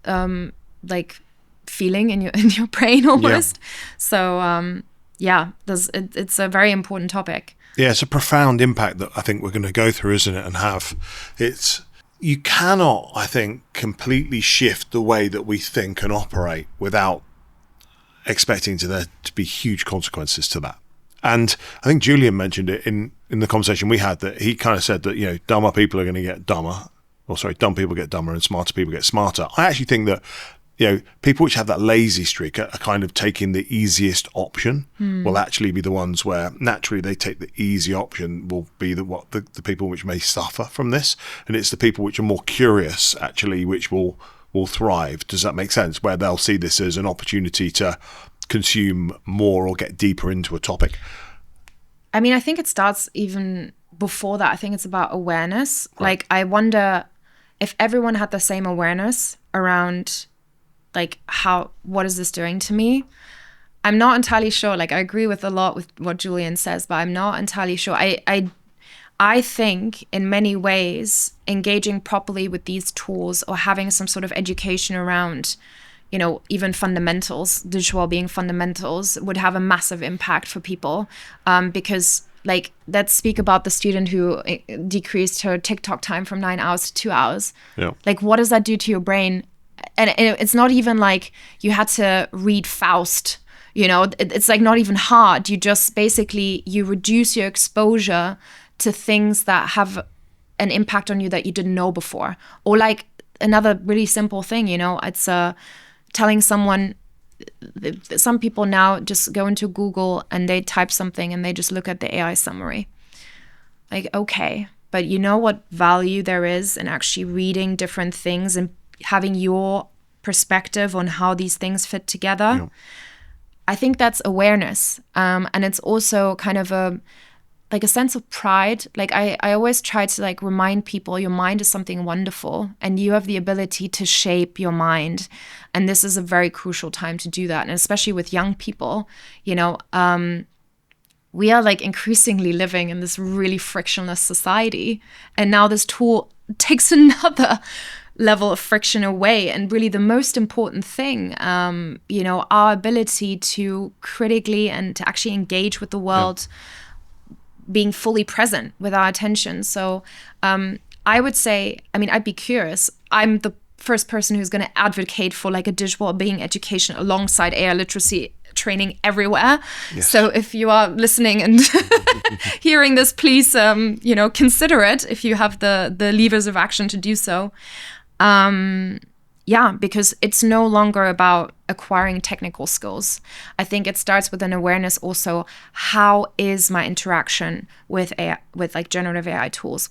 like feeling in your brain almost. Yeah. So it's a very important topic. Yeah, it's a profound impact that I think we're going to go through, isn't it? And you cannot, I think, completely shift the way that we think and operate without expecting there to be huge consequences to that. And I think Julian mentioned it in the conversation we had, that he kind of said that, dumber people are going to get dumber, dumb people get dumber and smarter people get smarter. I actually think that, people which have that lazy streak are kind of taking the easiest option will actually be the ones where naturally they take the easy option will be the people which may suffer from this. And it's the people which are more curious actually, which will thrive. Does that make sense? Where they'll see this as an opportunity to consume more or get deeper into a topic. I think it starts even before that. I think it's about awareness. Right. Like, I wonder if everyone had the same awareness around, like, what is this doing to me? I'm not entirely sure. Like, I agree with a lot with what Julian says, but I'm not entirely sure. I think in many ways, engaging properly with these tools or having some sort of education around, even fundamentals, digital wellbeing fundamentals would have a massive impact for people. Because like, let's speak about the student who decreased her TikTok time from 9 hours to 2 hours. Yeah. Like, what does that do to your brain? And it's not even like you had to read Faust, it's like not even hard. You just basically, you reduce your exposure to things that have an impact on you that you didn't know before. Or like another really simple thing, it's telling someone, some people now just go into Google and they type something and they just look at the AI summary. Like, okay, but you know what value there is in actually reading different things and having your perspective on how these things fit together? Yeah. I think that's awareness. And it's also kind of like a sense of pride. Like I always try to like remind people your mind is something wonderful and you have the ability to shape your mind. And this is a very crucial time to do that. And especially with young people, we are like increasingly living in this really frictionless society. And now this tool takes another level of friction away. And really the most important thing, our ability to critically and to actually engage with the world, being fully present with our attention. So I would say, I'd be curious. I'm the first person who's going to advocate for like a digital wellbeing education alongside AI literacy training everywhere. Yes. So if you are listening and hearing this, please, consider it if you have the levers of action to do so. Because it's no longer about acquiring technical skills. I think it starts with an awareness also, how is my interaction with AI, with like generative AI tools,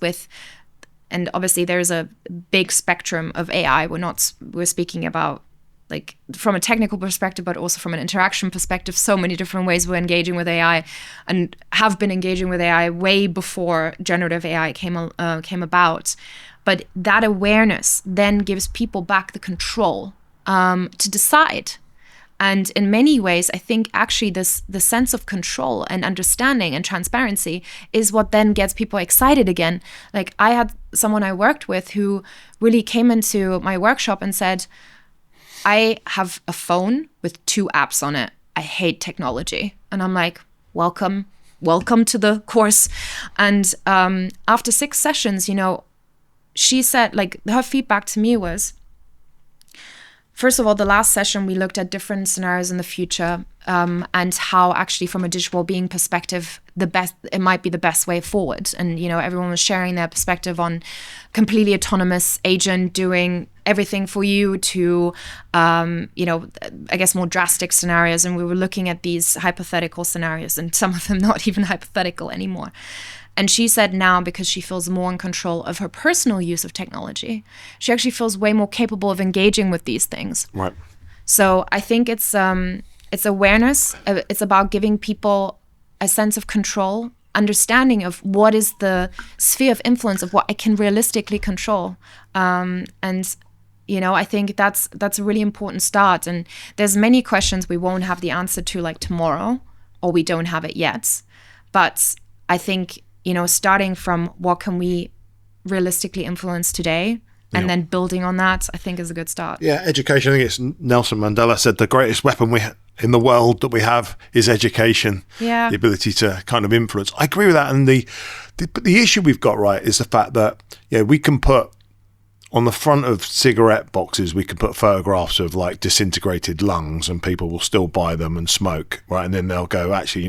and obviously there's a big spectrum of AI. We're speaking about like from a technical perspective, but also from an interaction perspective, so many different ways we're engaging with AI and have been engaging with AI way before generative AI came about. But that awareness then gives people back the control to decide. And in many ways, I think actually the sense of control and understanding and transparency is what then gets people excited again. Like I had someone I worked with who really came into my workshop and said, I have a phone with 2 apps on it. I hate technology. And I'm like, welcome to the course. And after 6 sessions, she said, like, her feedback to me was, first of all, the last session, we looked at different scenarios in the future and how actually from a digital wellbeing perspective, it might be the best way forward. And, everyone was sharing their perspective on completely autonomous agent doing everything for you to, I guess more drastic scenarios. And we were looking at these hypothetical scenarios and some of them not even hypothetical anymore. And she said now, because she feels more in control of her personal use of technology, she actually feels way more capable of engaging with these things. Right. So I think it's awareness. It's about giving people a sense of control, understanding of what is the sphere of influence of what I can realistically control. I think that's a really important start. And there's many questions we won't have the answer to like tomorrow, or we don't have it yet. But I think, starting from what can we realistically influence today and then building on that, I think is a good start. Yeah, education. I think it's Nelson Mandela said the greatest weapon in the world that we have is education. Yeah. The ability to kind of influence. I agree with that. And the issue we've got, right, is the fact that we can put on the front of cigarette boxes, we can put photographs of like disintegrated lungs, and people will still buy them and smoke, right? And then they'll go, actually,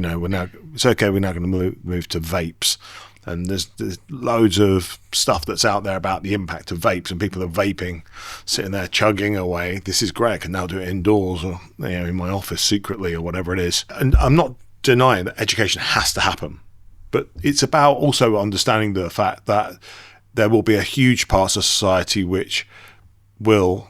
it's okay. We're now going to move to vapes. And there's loads of stuff that's out there about the impact of vapes, and people are vaping, sitting there chugging away. This is great. I can now do it indoors or in my office secretly or whatever it is. And I'm not denying that education has to happen, but it's about also understanding the fact that there will be a huge part of society which will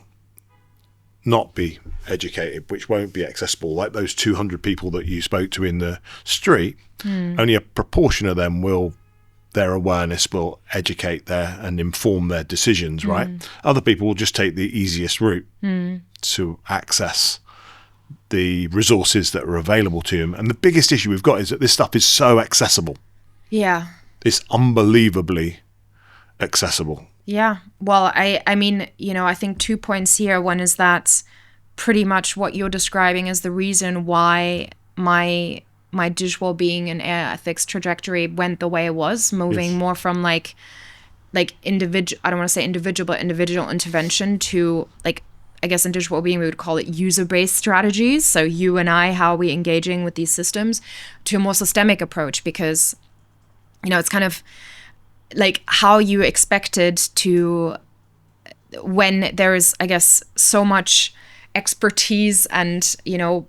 not be educated, which won't be accessible. Like those 200 people that you spoke to in the street, only a proportion of them their awareness will educate and inform their decisions, right? Other people will just take the easiest route to access the resources that are available to them. And the biggest issue we've got is that this stuff is so accessible. Yeah. It's unbelievably accessible. Yeah. Well, I think 2 points here. One is that pretty much what you're describing is the reason why my digital wellbeing and AI ethics trajectory went the way it was, moving more from like individual, I don't want to say individual, but individual intervention to like, I guess in digital wellbeing, we would call it user-based strategies. So you and I, how are we engaging with these systems, to a more systemic approach, because, it's kind of like how you expected to, when there is, I guess, so much expertise and,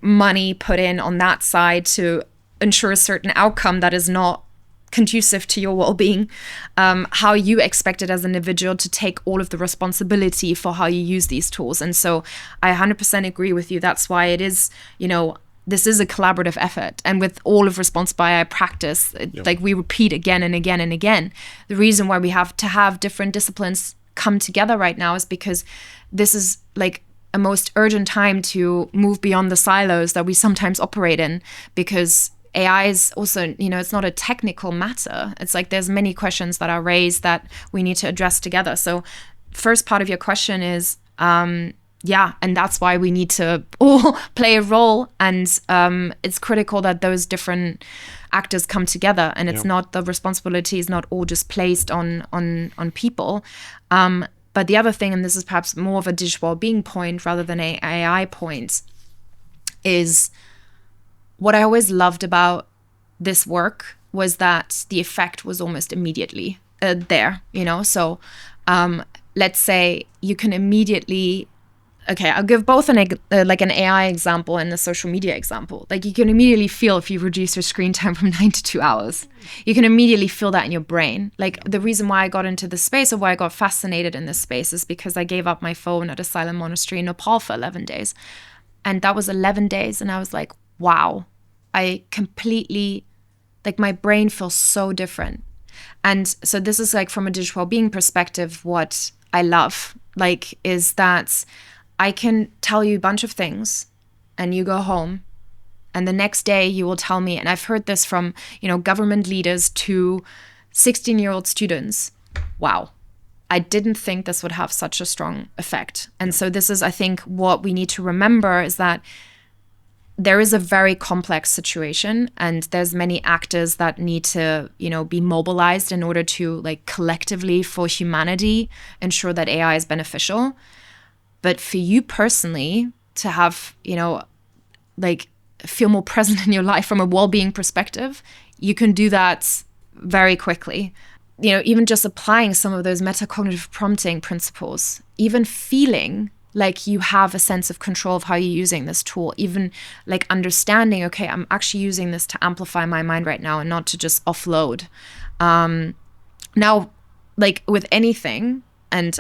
money put in on that side to ensure a certain outcome that is not conducive to your well-being, how you expected as an individual to take all of the responsibility for how you use these tools. And so I 100% agree with you. That's why it is, this is a collaborative effort. And with all of responsible AI practice, like we repeat again and again and again, the reason why we have to have different disciplines come together right now is because this is like a most urgent time to move beyond the silos that we sometimes operate in, because AI is also, it's not a technical matter. It's like there's many questions that are raised that we need to address together. So first part of your question is, and that's why we need to all play a role. And it's critical that those different actors come together, and it's not, the responsibility is not all just placed on people. But the other thing, and this is perhaps more of a digital well-being point rather than an AI point, is what I always loved about this work was that the effect was almost immediately there, So let's say you can immediately, okay, I'll give both an AI example and a social media example. Like you can immediately feel if you reduce your screen time from 9 to 2 hours, you can immediately feel that in your brain. Like the reason why I got into this space, or why I got fascinated in this space, is because I gave up my phone at a silent monastery in Nepal for 11 days. And that was 11 days. And I was like, wow, I completely, like my brain feels so different. And so this is like from a digital well-being perspective, what I love, like, is that I can tell you a bunch of things and you go home and the next day you will tell me, and I've heard this from, government leaders to 16-year-old students, wow, I didn't think this would have such a strong effect. And so this is, I think, what we need to remember is that there is a very complex situation, and there's many actors that need to, be mobilized in order to, like, collectively for humanity ensure that AI is beneficial. But for you personally to have, like, feel more present in your life from a well-being perspective, you can do that very quickly. Even just applying some of those metacognitive prompting principles, even feeling like you have a sense of control of how you're using this tool, even like understanding, okay, I'm actually using this to amplify my mind right now and not to just offload. Now, like with anything, and,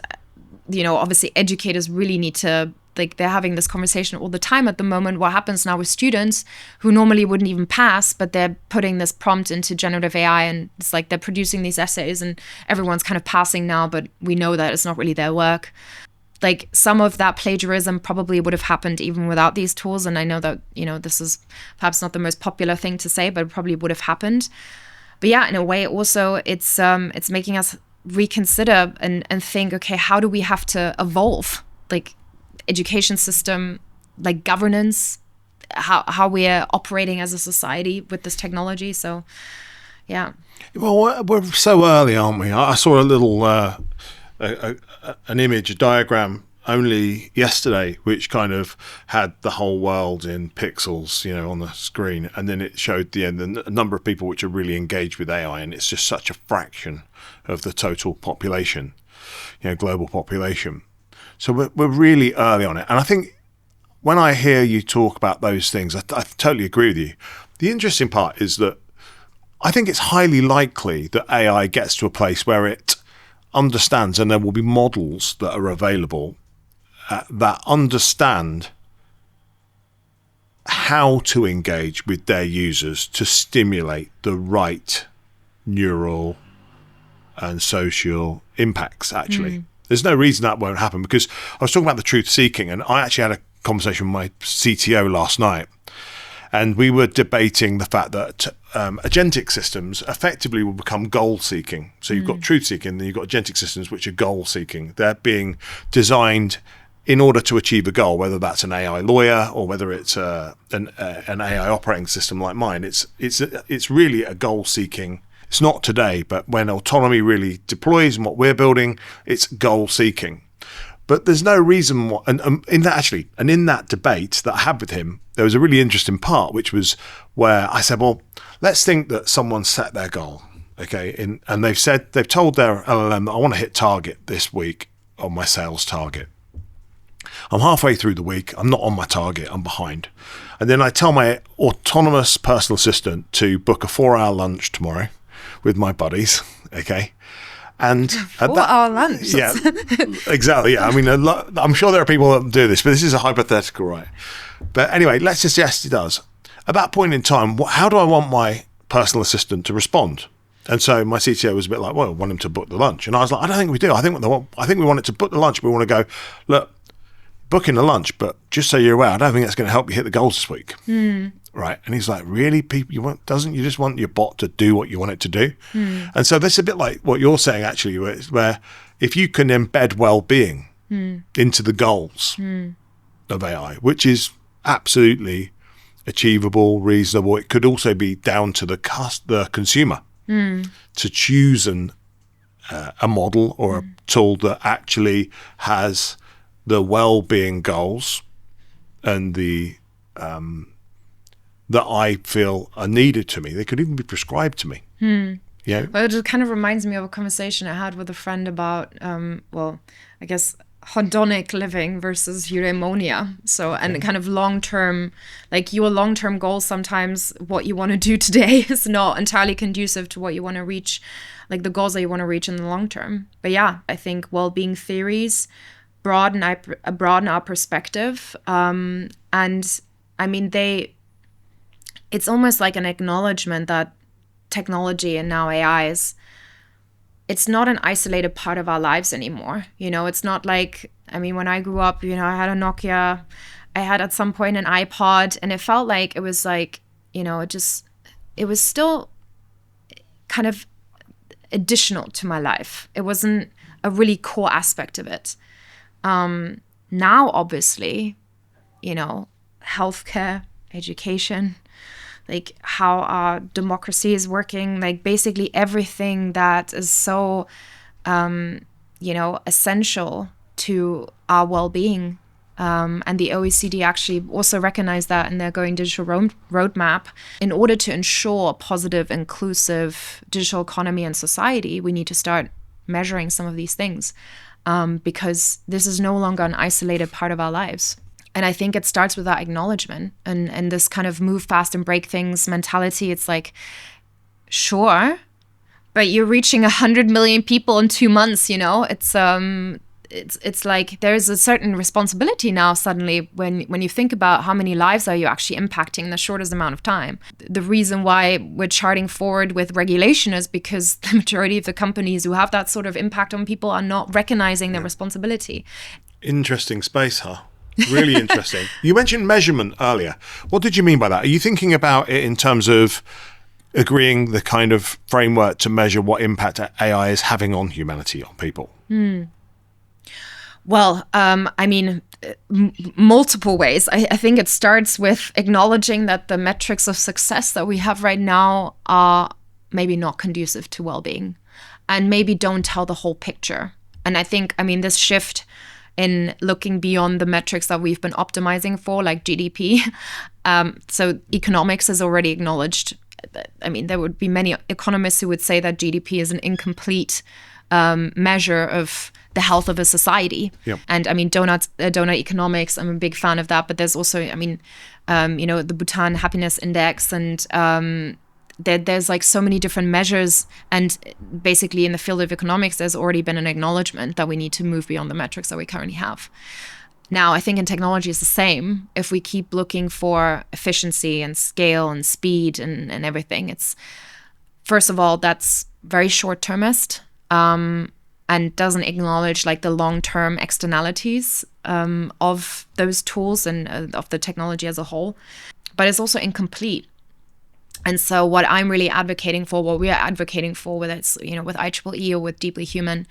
obviously educators really need to, like, they're having this conversation all the time at the moment. What happens now with students who normally wouldn't even pass, but they're putting this prompt into generative AI, and it's like they're producing these essays and everyone's kind of passing now, but we know that it's not really their work. Like some of that plagiarism probably would have happened even without these tools. And I know that, this is perhaps not the most popular thing to say, but it probably would have happened. But yeah, in a way also it's making us reconsider and think, okay, how do we have to evolve, like education system, like governance, how we are operating as a society with this technology. So yeah. Well, we're so early, aren't we? I saw a little an image, a diagram only yesterday, which kind of had the whole world in pixels, on the screen. And then it showed the number of people which are really engaged with AI. And it's just such a fraction of the total population, global population. So we're really early on it. And I think when I hear you talk about those things, I totally agree with you. The interesting part is that I think it's highly likely that AI gets to a place where it understands, and there will be models that are available that understand how to engage with their users to stimulate the right neural and social impacts, actually. There's no reason that won't happen, because I was talking about the truth seeking, and I actually had a conversation with my CTO last night, and we were debating the fact that agentic systems effectively will become goal seeking. So you've got truth seeking, then you've got agentic systems which are goal seeking. They're being designed in order to achieve a goal, whether that's an AI lawyer or whether it's an AI operating system like mine. It's really a goal seeking. It's not today, but when autonomy really deploys and what we're building, it's goal seeking. But there's no reason why, and in that debate that I had with him, there was a really interesting part, which was where I said, well, let's think that someone set their goal, okay, and they've told their LLM that I want to hit target this week on my sales target. I'm halfway through the week, I'm not on my target, I'm behind. And then I tell my autonomous personal assistant to book a 4-hour lunch tomorrow with my buddies, okay? And 4-hour lunch. Yeah, exactly. Yeah, I mean, I'm sure there are people that do this, but this is a hypothetical, right? But anyway, let's just suggest he does. at that point in time, how do I want my personal assistant to respond? And so my CTO was a bit like, well, I want him to book the lunch. And I was like, I don't think we do. I think we want it to book the lunch. We want to go, look, booking the lunch, but just so you're aware, I don't think that's going to help you hit the goals this week. Right. And he's like, really, people, you just want your bot to do what you want it to do? And so that's a bit like what you're saying, actually, where if you can embed well-being into the goals of AI, which is absolutely achievable, reasonable. It could also be down to the consumer to choose a model or a tool that actually has the well-being goals and that I feel are needed to me. They could even be prescribed to me. Yeah. Well, it just kind of reminds me of a conversation I had with a friend about, I guess, hedonic living versus eudaimonia. So, and kind of long-term, like your long-term goals, sometimes what you want to do today is not entirely conducive to what you want to reach, like the goals that you want to reach in the long term. But yeah, I think well-being theories broaden our perspective. And I mean, it's almost like an acknowledgement that technology and now AI it's not an isolated part of our lives anymore. It's not like, I mean, when I grew up, I had a Nokia, I had at some point an iPod, and it felt like it was like, it was still kind of additional to my life. It wasn't a really core aspect of it. Now, obviously, healthcare, education, like how our democracy is working, like basically everything that is so, essential to our well-being. And the OECD actually also recognized that in their Going Digital roadmap. In order to ensure a positive, inclusive digital economy and society, we need to start measuring some of these things because this is no longer an isolated part of our lives. And I think it starts with that acknowledgement and this kind of move fast and break things mentality. It's like, sure, but you're reaching 100 million people in 2 months, It's like there's a certain responsibility now suddenly when you think about how many lives are you actually impacting in the shortest amount of time. The reason why we're charting forward with regulation is because the majority of the companies who have that sort of impact on people are not recognizing their responsibility. Interesting space, huh? Really interesting. You mentioned measurement earlier. What did you mean by that? Are you thinking about it in terms of agreeing the kind of framework to measure what impact AI is having on humanity, on people? Well, I mean, multiple ways. I think it starts with acknowledging that the metrics of success that we have right now are maybe not conducive to well-being and maybe don't tell the whole picture. And I think, this shift in looking beyond the metrics that we've been optimizing for, like GDP. So economics is already acknowledged. There would be many economists who would say that GDP is an incomplete measure of the health of a society. Yep. And donut economics, I'm a big fan of that. But there's also, the Bhutan Happiness Index, and there's like so many different measures. And basically in the field of economics, there's already been an acknowledgement that we need to move beyond the metrics that we currently have. Now, I think in technology it's the same. If we keep looking for efficiency and scale and speed and everything, it's, first of all, that's very short-termist. And doesn't acknowledge like the long-term externalities of those tools and of the technology as a whole. But it's also incomplete. And so what I'm really advocating for, what we are advocating for, whether it's with IEEE or with deeply human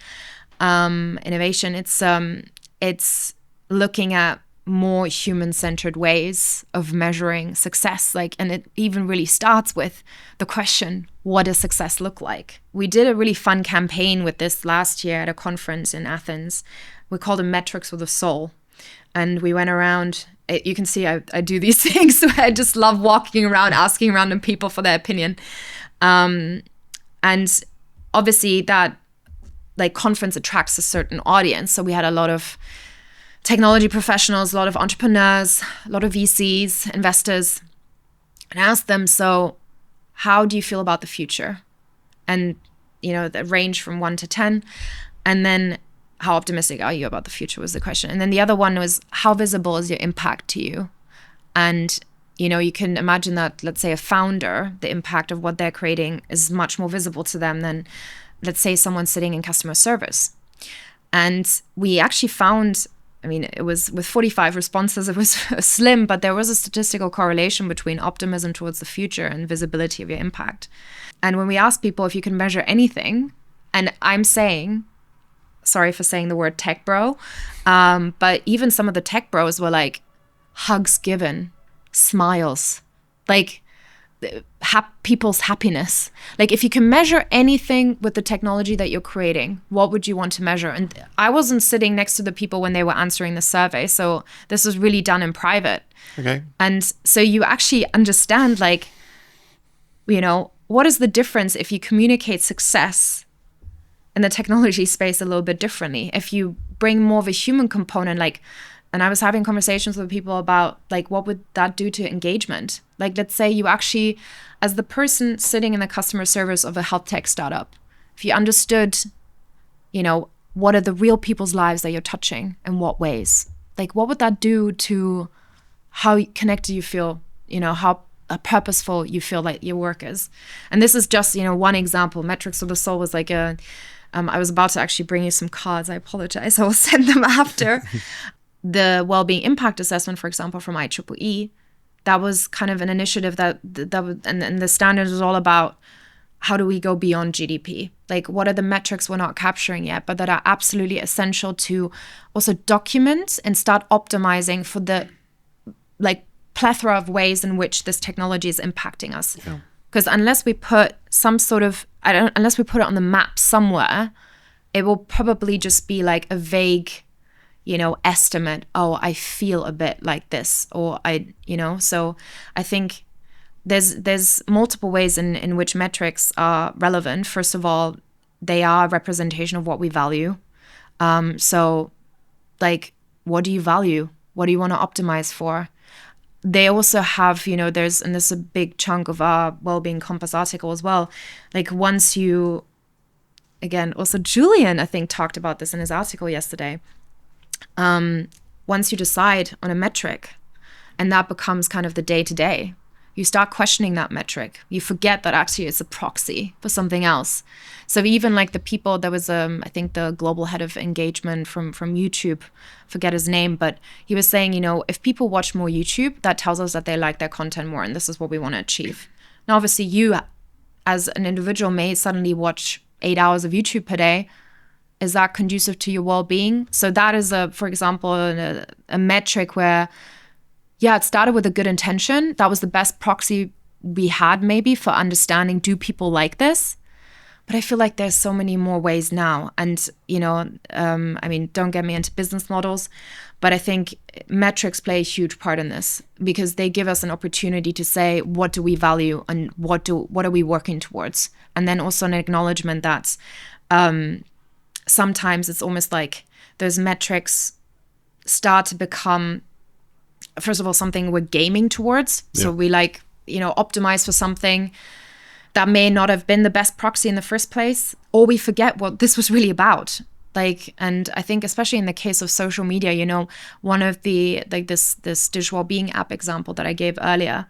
innovation, it's looking at more human-centered ways of measuring success. And it even really starts with the question, what does success look like? We did a really fun campaign with this last year at a conference in Athens. We called it Metrics with a Soul. And we went around, you can see I do these things. So I just love walking around, asking random people for their opinion. And obviously that conference attracts a certain audience. So we had a lot of technology professionals, a lot of entrepreneurs, a lot of VCs, investors, and asked them, so how do you feel about the future? And, the range from 1 to 10. And then how optimistic are you about the future was the question. And then the other one was, how visible is your impact to you? And you can imagine that, let's say, a founder, the impact of what they're creating is much more visible to them than, let's say, someone sitting in customer service. And we actually found, it was with 45 responses, it was slim, but there was a statistical correlation between optimism towards the future and visibility of your impact. And when we asked people if you can measure anything, and I'm saying, sorry for saying the word tech bro, but even some of the tech bros were like, hugs given, smiles, like people's happiness. Like, if you can measure anything with the technology that you're creating, what would you want to measure? And I wasn't sitting next to the people when they were answering the survey, so this was really done in private. Okay. And so you actually understand, like, what is the difference if you communicate success in the technology space a little bit differently? If you bring more of a human component, like, and I was having conversations with people about, like, what would that do to engagement? Like, let's say you actually, as the person sitting in the customer service of a health tech startup, if you understood, what are the real people's lives that you're touching, in what ways? Like, what would that do to how connected you feel, how purposeful you feel like your work is? And this is just, one example. Metrics of the Soul was like I was about to actually bring you some cards. I apologize. I will send them after. The Wellbeing Impact Assessment, for example, from IEEE, that was kind of an initiative that and the standard was all about, how do we go beyond GDP? Like, what are the metrics we're not capturing yet, but that are absolutely essential to also document and start optimizing for the, like, plethora of ways in which this technology is impacting us. Because unless we put unless we put it on the map somewhere, it will probably just be like a vague, estimate. Oh, I feel a bit like this, or so I think there's multiple ways in which metrics are relevant. First of all, they are a representation of what we value. So, like, what do you value? What do you want to optimize for? They also have, and this is a big chunk of our Wellbeing Compass article as well. Like, once you, again, also Julian, I think, talked about this in his article yesterday. Once you decide on a metric, and that becomes kind of the day-to-day, you start questioning that metric. You forget that actually it's a proxy for something else. So even like the people, there was I think the global head of engagement from YouTube, forget his name, but he was saying, if people watch more YouTube, that tells us that they like their content more, and this is what we want to achieve. Now, obviously, you as an individual may suddenly watch 8 hours of YouTube per day. Is that conducive to your well-being? So that is, for example, a metric where, it started with a good intention. That was the best proxy we had maybe for understanding, do people like this? But I feel like there's so many more ways now. And, don't get me into business models, but I think metrics play a huge part in this, because they give us an opportunity to say, what do we value and what are we working towards? And then also an acknowledgement that sometimes it's almost like those metrics start to become, first of all, something we're gaming towards. So we optimize for something that may not have been the best proxy in the first place, or we forget what this was really about. And I think especially in the case of social media, one of the, this digital wellbeing app example that I gave earlier,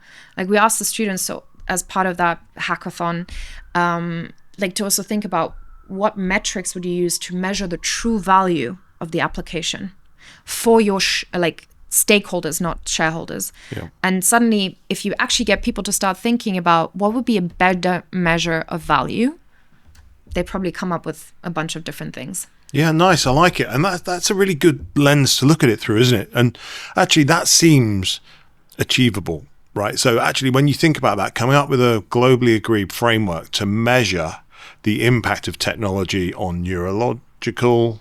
we asked the students, so as part of that hackathon, to also think about what metrics would you use to measure the true value of the application for your stakeholders, not shareholders. And suddenly, if you actually get people to start thinking about what would be a better measure of value, they probably come up with a bunch of different things. Yeah, nice. I like it. And that's a really good lens to look at it through, isn't it? And actually, that seems achievable, right? So actually, when you think about that, coming up with a globally agreed framework to measure the impact of technology on neurological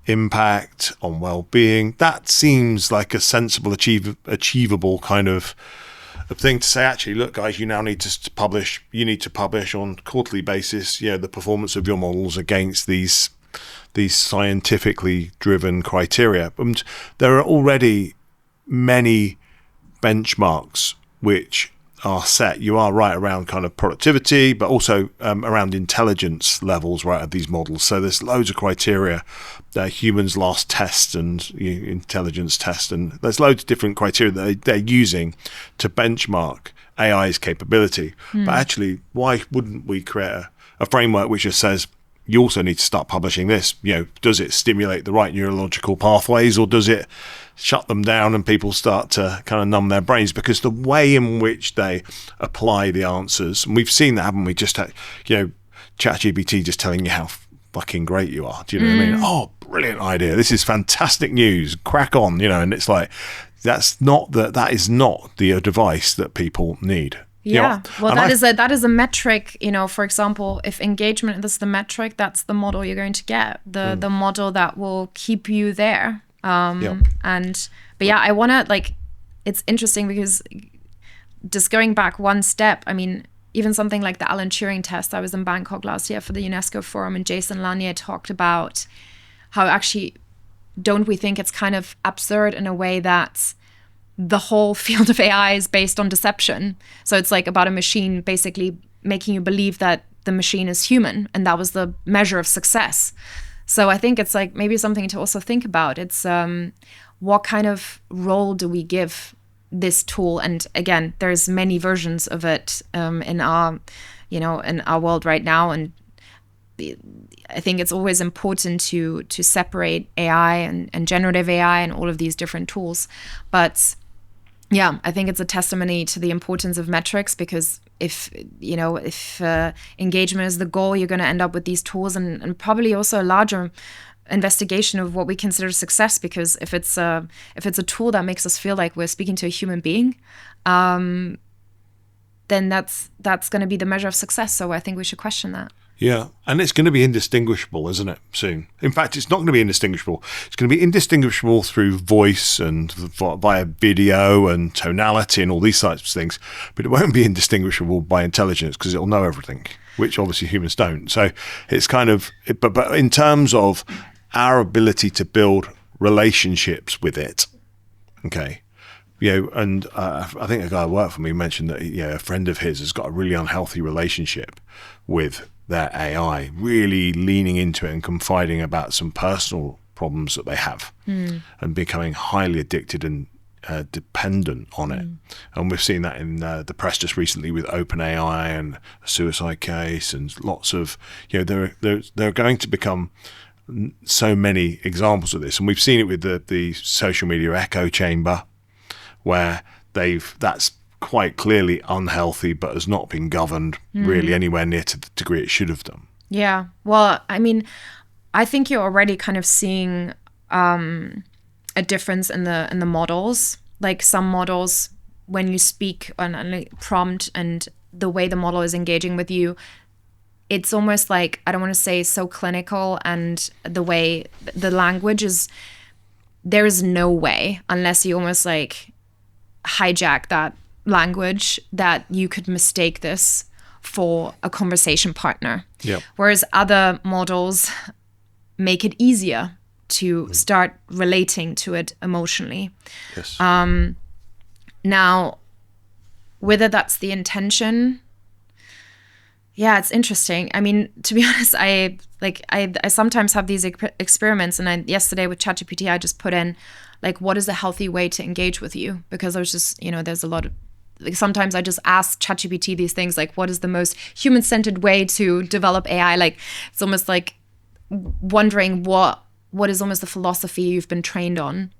impact, on well-being, that seems like a sensible, achievable kind of thing to say. Actually, look, guys, you now need to publish. You need to publish on quarterly basis, the performance of your models against these scientifically driven criteria. And there are already many benchmarks which are set, you are right around kind of productivity, but also around intelligence levels, right, of these models. So there's loads of criteria, humans last test and intelligence test, and there's loads of different criteria that they're using to benchmark AI's capability. But actually, why wouldn't we create a framework which just says, you also need to start publishing this? Does it stimulate the right neurological pathways, or does it shut them down and people start to kind of numb their brains? Because the way in which they apply the answers, and we've seen that, haven't we? Just ChatGPT just telling you how fucking great you are. Do you know what I mean? Oh, brilliant idea. This is fantastic news. Crack on, and it's like, that is not the device that people need. Yeah, well, that is a metric. For example, if engagement is the metric, that's the model you're going to get. The model that will keep you there. I want to it's interesting because just going back one step, I mean, even something like the Alan Turing test. I was in Bangkok last year for the UNESCO Forum, and Jason Lanier talked about how actually don't we think it's kind of absurd in a way that the whole field of AI is based on deception. So it's like about a machine basically making you believe that the machine is human, and that was the measure of success. So I think it's like maybe something to also think about. It's what kind of role do we give this tool? And again, there's many versions of it in our world right now. And I think it's always important to separate AI and generative AI and all of these different tools. But yeah, I think it's a testimony to the importance of metrics, because if engagement is the goal, you're going to end up with these tools and probably also a larger investigation of what we consider success. Because if it's a tool that makes us feel like we're speaking to a human being, then that's going to be the measure of success. So I think we should question that. Yeah, and it's going to be indistinguishable, isn't it, soon? In fact, it's not going to be indistinguishable. It's going to be indistinguishable through voice and via video and tonality and all these types of things, but it won't be indistinguishable by intelligence, because it'll know everything, which obviously humans don't. So it's kind of, but in terms of our ability to build relationships with it, okay, and I think a guy who worked for me mentioned that a friend of his has got a really unhealthy relationship with their AI, really leaning into it and confiding about some personal problems that they have, and becoming highly addicted and dependent on it. And we've seen that in the press just recently with OpenAI and a suicide case, and lots of, there are going to become so many examples of this. And we've seen it with the social media echo chamber, where that's quite clearly unhealthy, but has not been governed really anywhere near to the degree it should have done. Yeah. Well, I mean, I think you're already kind of seeing a difference in the models. Like some models, when you speak and prompt and the way the model is engaging with you, it's almost like, I don't want to say so clinical, and the way the language is, there is no way, unless you almost like hijack that language, that you could mistake this for a conversation partner. Yep. Whereas other models make it easier to start relating to it emotionally. Yes. Now, whether that's the intention, yeah, it's interesting. I mean, to be honest, I sometimes have these experiments, and yesterday with ChatGPT, I just put in like, what is a healthy way to engage with you? Because I was just, there's a lot of, sometimes I just ask ChatGPT these things, like, what is the most human-centered way to develop AI? Like, it's almost like wondering what is almost the philosophy you've been trained on,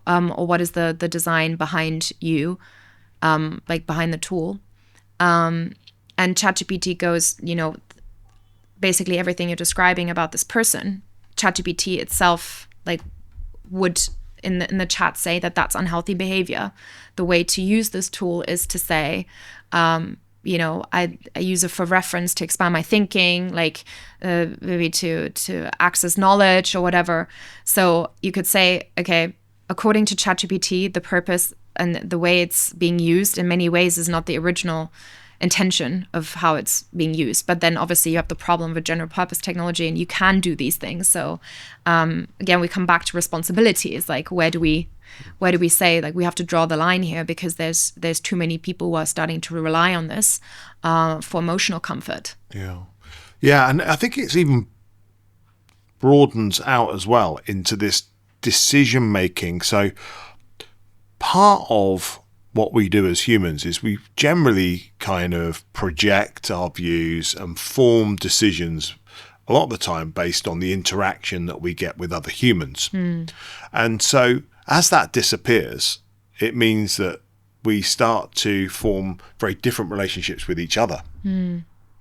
or what is the design behind you, like behind the tool. And ChatGPT goes, basically everything you're describing about this person, ChatGPT itself, like, would in the chat say that that's unhealthy behavior. The way to use this tool is to say, I use it for reference to expand my thinking, like maybe to access knowledge or whatever. So you could say, okay, according to ChatGPT, the purpose and the way it's being used in many ways is not the original intention of how it's being used. But then obviously you have the problem with general purpose technology, and you can do these things. So again, we come back to responsibility. It's like, where do we say, like, we have to draw the line here, because there's too many people who are starting to rely on this for emotional comfort. Yeah, and I think it's even broadens out as well into this decision making. So part of what we do as humans is we generally kind of project our views and form decisions a lot of the time based on the interaction that we get with other humans. And so as that disappears, it means that we start to form very different relationships with each other.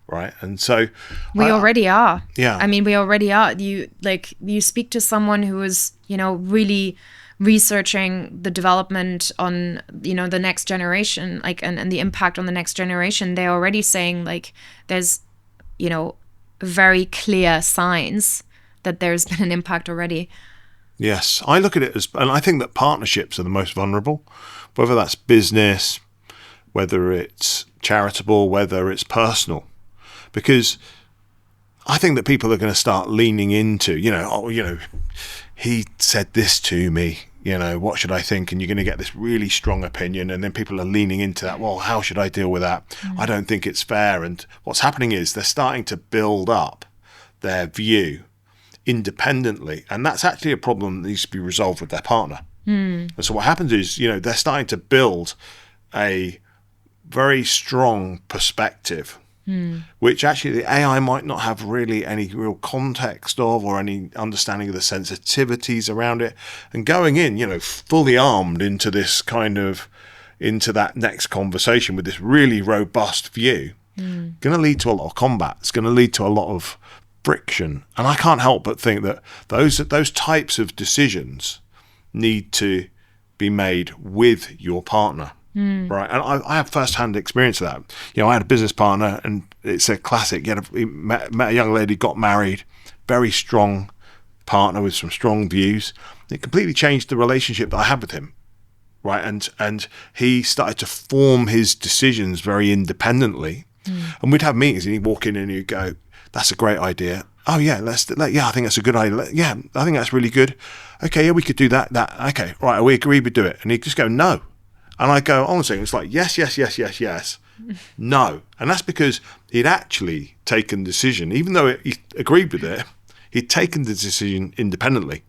Right. And so we already are. Yeah. I mean, we already are. You speak to someone who is, really researching the development on, the next generation, like, and the impact on the next generation. They're already saying, like, there's, very clear signs that there's been an impact already. Yes. I look at it as, and I think that partnerships are the most vulnerable, whether that's business, whether it's charitable, whether it's personal. Because I think that people are going to start leaning into, he said this to me, what should I think? And you're going to get this really strong opinion. And then people are leaning into that. Well, how should I deal with that? I don't think it's fair. And what's happening is they're starting to build up their view independently. And that's actually a problem that needs to be resolved with their partner. And so what happens is, they're starting to build a very strong perspective, which actually the AI might not have really any real context of, or any understanding of the sensitivities around it. And going in, fully armed into this into that next conversation with this really robust view, going to lead to a lot of combat. It's going to lead to a lot of friction. And I can't help but think that those types of decisions need to be made with your partner. Right. And I have first-hand experience of that. I had a business partner, and it's a classic. He met a young lady, got married, very strong partner with some strong views. It completely changed the relationship that I had with him. Right. And he started to form his decisions very independently. And we'd have meetings, and he'd walk in and he'd go, "That's a great idea. Oh yeah, I think that's a good idea. Yeah, I think that's really good. Okay, yeah, we could do that. Okay, right, we agree we do it." And he'd just go, "No." And I go, honestly, it's like, yes, no. And that's because he'd actually taken the decision, even though he agreed with it, he'd taken the decision independently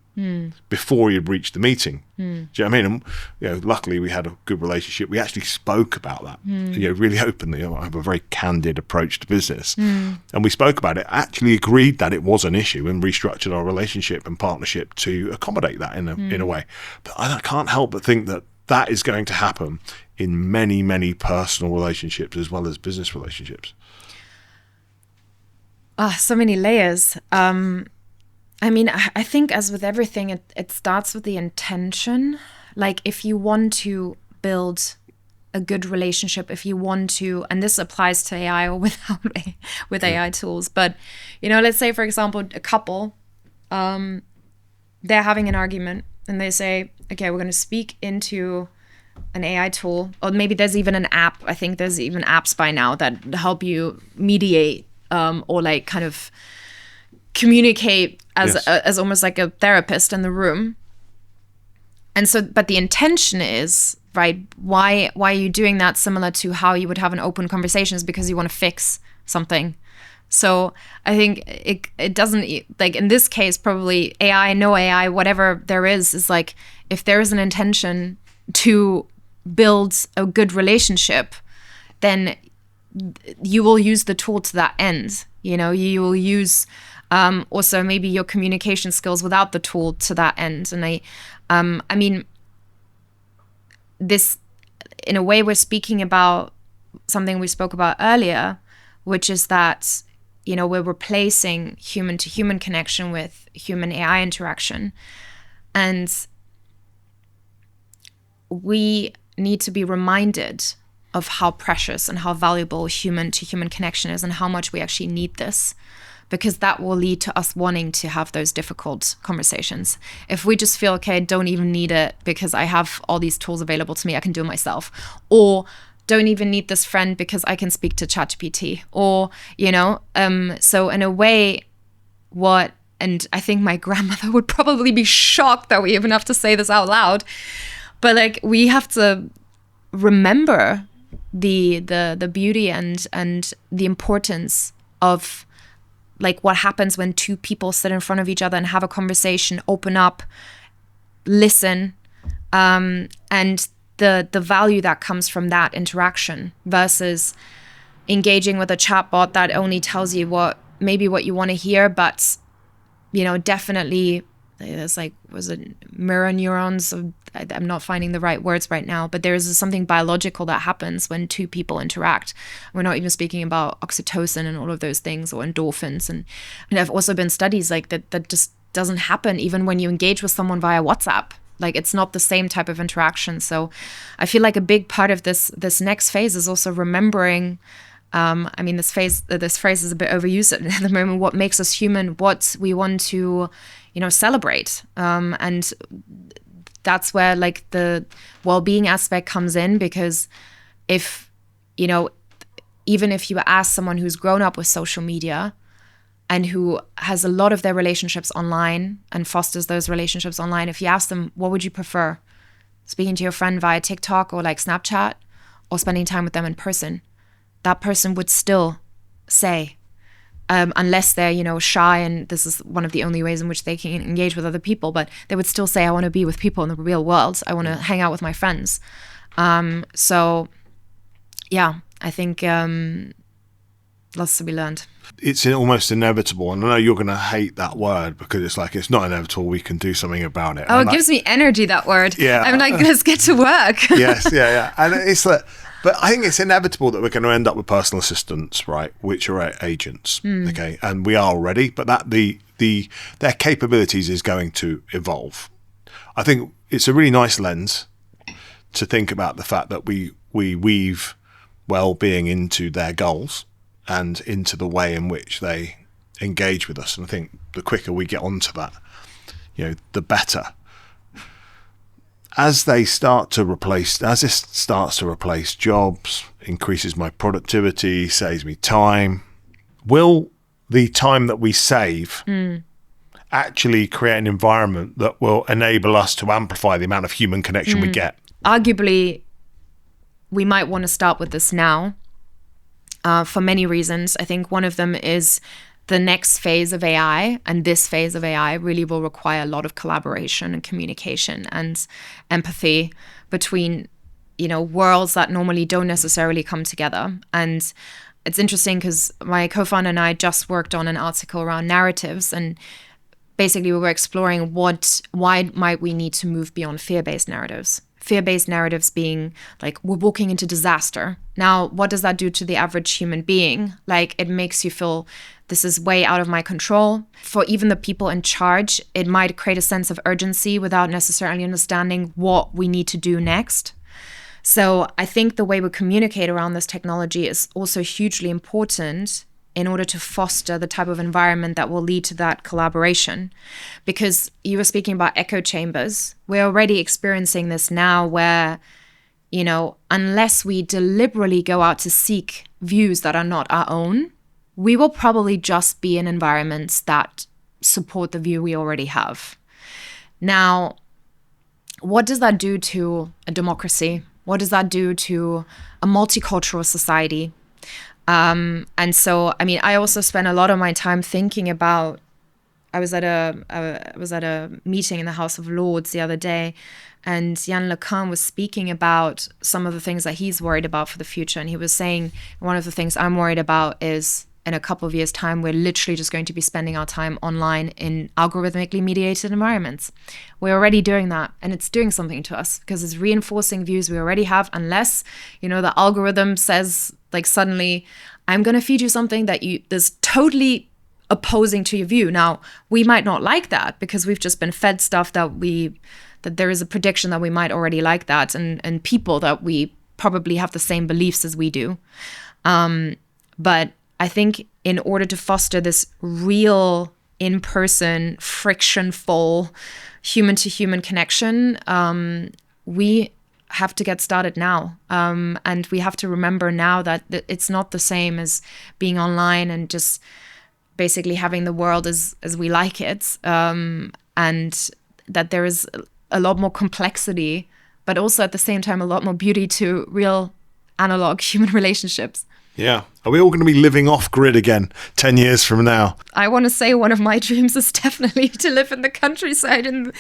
before he had reached the meeting. Do you know what I mean? And, luckily we had a good relationship. We actually spoke about that, really openly. I have a very candid approach to business. And we spoke about it, actually agreed that it was an issue, and restructured our relationship and partnership to accommodate that in a way. But I can't help but think that is going to happen in many, many personal relationships as well as business relationships. So many layers. I think, as with everything, it starts with the intention. Like, if you want to build a good relationship, if you want to, and this applies to AI or without with AI tools, but, let's say, for example, a couple, they're having an argument, and they say, okay, we're going to speak into an AI tool, or maybe there's even an app. I think there's even apps by now that help you mediate or like kind of communicate as almost like a therapist in the room. And so, but the intention is, right, why are you doing that? Similar to how you would have an open conversation, is because you want to fix something. So I think it doesn't, like, in this case, probably AI, no AI, whatever there is like, if there is an intention to build a good relationship, then you will use the tool to that end. You will use also maybe your communication skills without the tool to that end. And I mean, this, in a way, we're speaking about something we spoke about earlier, which is that, we're replacing human-to-human connection with human AI interaction. And we need to be reminded of how precious and how valuable human-to-human connection is, and how much we actually need this, because that will lead to us wanting to have those difficult conversations. If we just feel, okay, I don't even need it because I have all these tools available to me, I can do it myself, or don't even need this friend because I can speak to ChatGPT, or, so in a way, and I think my grandmother would probably be shocked that we even have to say this out loud, but like, we have to remember the beauty and the importance of like what happens when two people sit in front of each other and have a conversation, open up, listen, and the value that comes from that interaction versus engaging with a chatbot that only tells you what you want to hear, but definitely there's like, was it mirror neurons? I'm not finding the right words right now, but there is something biological that happens when two people interact. We're not even speaking about oxytocin and all of those things, or endorphins. And there have also been studies like that just doesn't happen even when you engage with someone via WhatsApp. Like, it's not the same type of interaction. So I feel like a big part of this next phase is also remembering, this phrase is a bit overused at the moment, what makes us human, what we want to, celebrate. And that's where like the well-being aspect comes in, because if, even if you ask someone who's grown up with social media and who has a lot of their relationships online and fosters those relationships online, if you ask them, what would you prefer? Speaking to your friend via TikTok or like Snapchat, or spending time with them in person? That person would still say, unless they're, shy, and this is one of the only ways in which they can engage with other people, but they would still say, I want to be with people in the real world. I want to hang out with my friends. So yeah, I think lots to be learned. It's almost inevitable, and I know you're going to hate that word because it's like, it's not inevitable, we can do something about it. Oh, and it gives me energy, that word. Yeah. I'm like, let's get to work. Yes, yeah. And it's like, but I think it's inevitable that we're going to end up with personal assistants, right, which are agents, okay? And we are already, but that their capabilities is going to evolve. I think it's a really nice lens to think about the fact that we weave well-being into their goals and into the way in which they engage with us. And I think the quicker we get onto that, the better. As this starts to replace jobs, increases my productivity, saves me time, will the time that we save actually create an environment that will enable us to amplify the amount of human connection we get? Arguably, we might want to start with this now. For many reasons. I think one of them is the next phase of AI, and this phase of AI really will require a lot of collaboration and communication and empathy between, worlds that normally don't necessarily come together. And it's interesting because my co-founder and I just worked on an article around narratives, and basically we were exploring why might we need to move beyond fear-based narratives. Fear-based narratives being like, we're walking into disaster. Now, what does that do to the average human being? Like, it makes you feel this is way out of my control. For even the people in charge, it might create a sense of urgency without necessarily understanding what we need to do next. So I think the way we communicate around this technology is also hugely important in order to foster the type of environment that will lead to that collaboration. Because you were speaking about echo chambers. We're already experiencing this now where, unless we deliberately go out to seek views that are not our own, we will probably just be in environments that support the view we already have. Now, what does that do to a democracy? What does that do to a multicultural society? And so, I also spent a lot of my time thinking about, I was at a meeting in the House of Lords the other day, and Yann LeCun was speaking about some of the things that he's worried about for the future. And he was saying, one of the things I'm worried about is in a couple of years' time, we're literally just going to be spending our time online in algorithmically mediated environments. We're already doing that, and it's doing something to us because it's reinforcing views we already have, unless, the algorithm says, like, suddenly, I'm going to feed you something that's totally opposing to your view. Now, we might not like that because we've just been fed stuff that there is a prediction that we might already like that, and people that we probably have the same beliefs as we do. But I think in order to foster this real in-person, friction-full, human-to-human connection, we have to get started now. And we have to remember now that it's not the same as being online and just basically having the world as we like it. And that there is a lot more complexity, but also at the same time, a lot more beauty to real analog human relationships. Yeah. Are we all going to be living off grid again 10 years from now? I want to say one of my dreams is definitely to live in the countryside and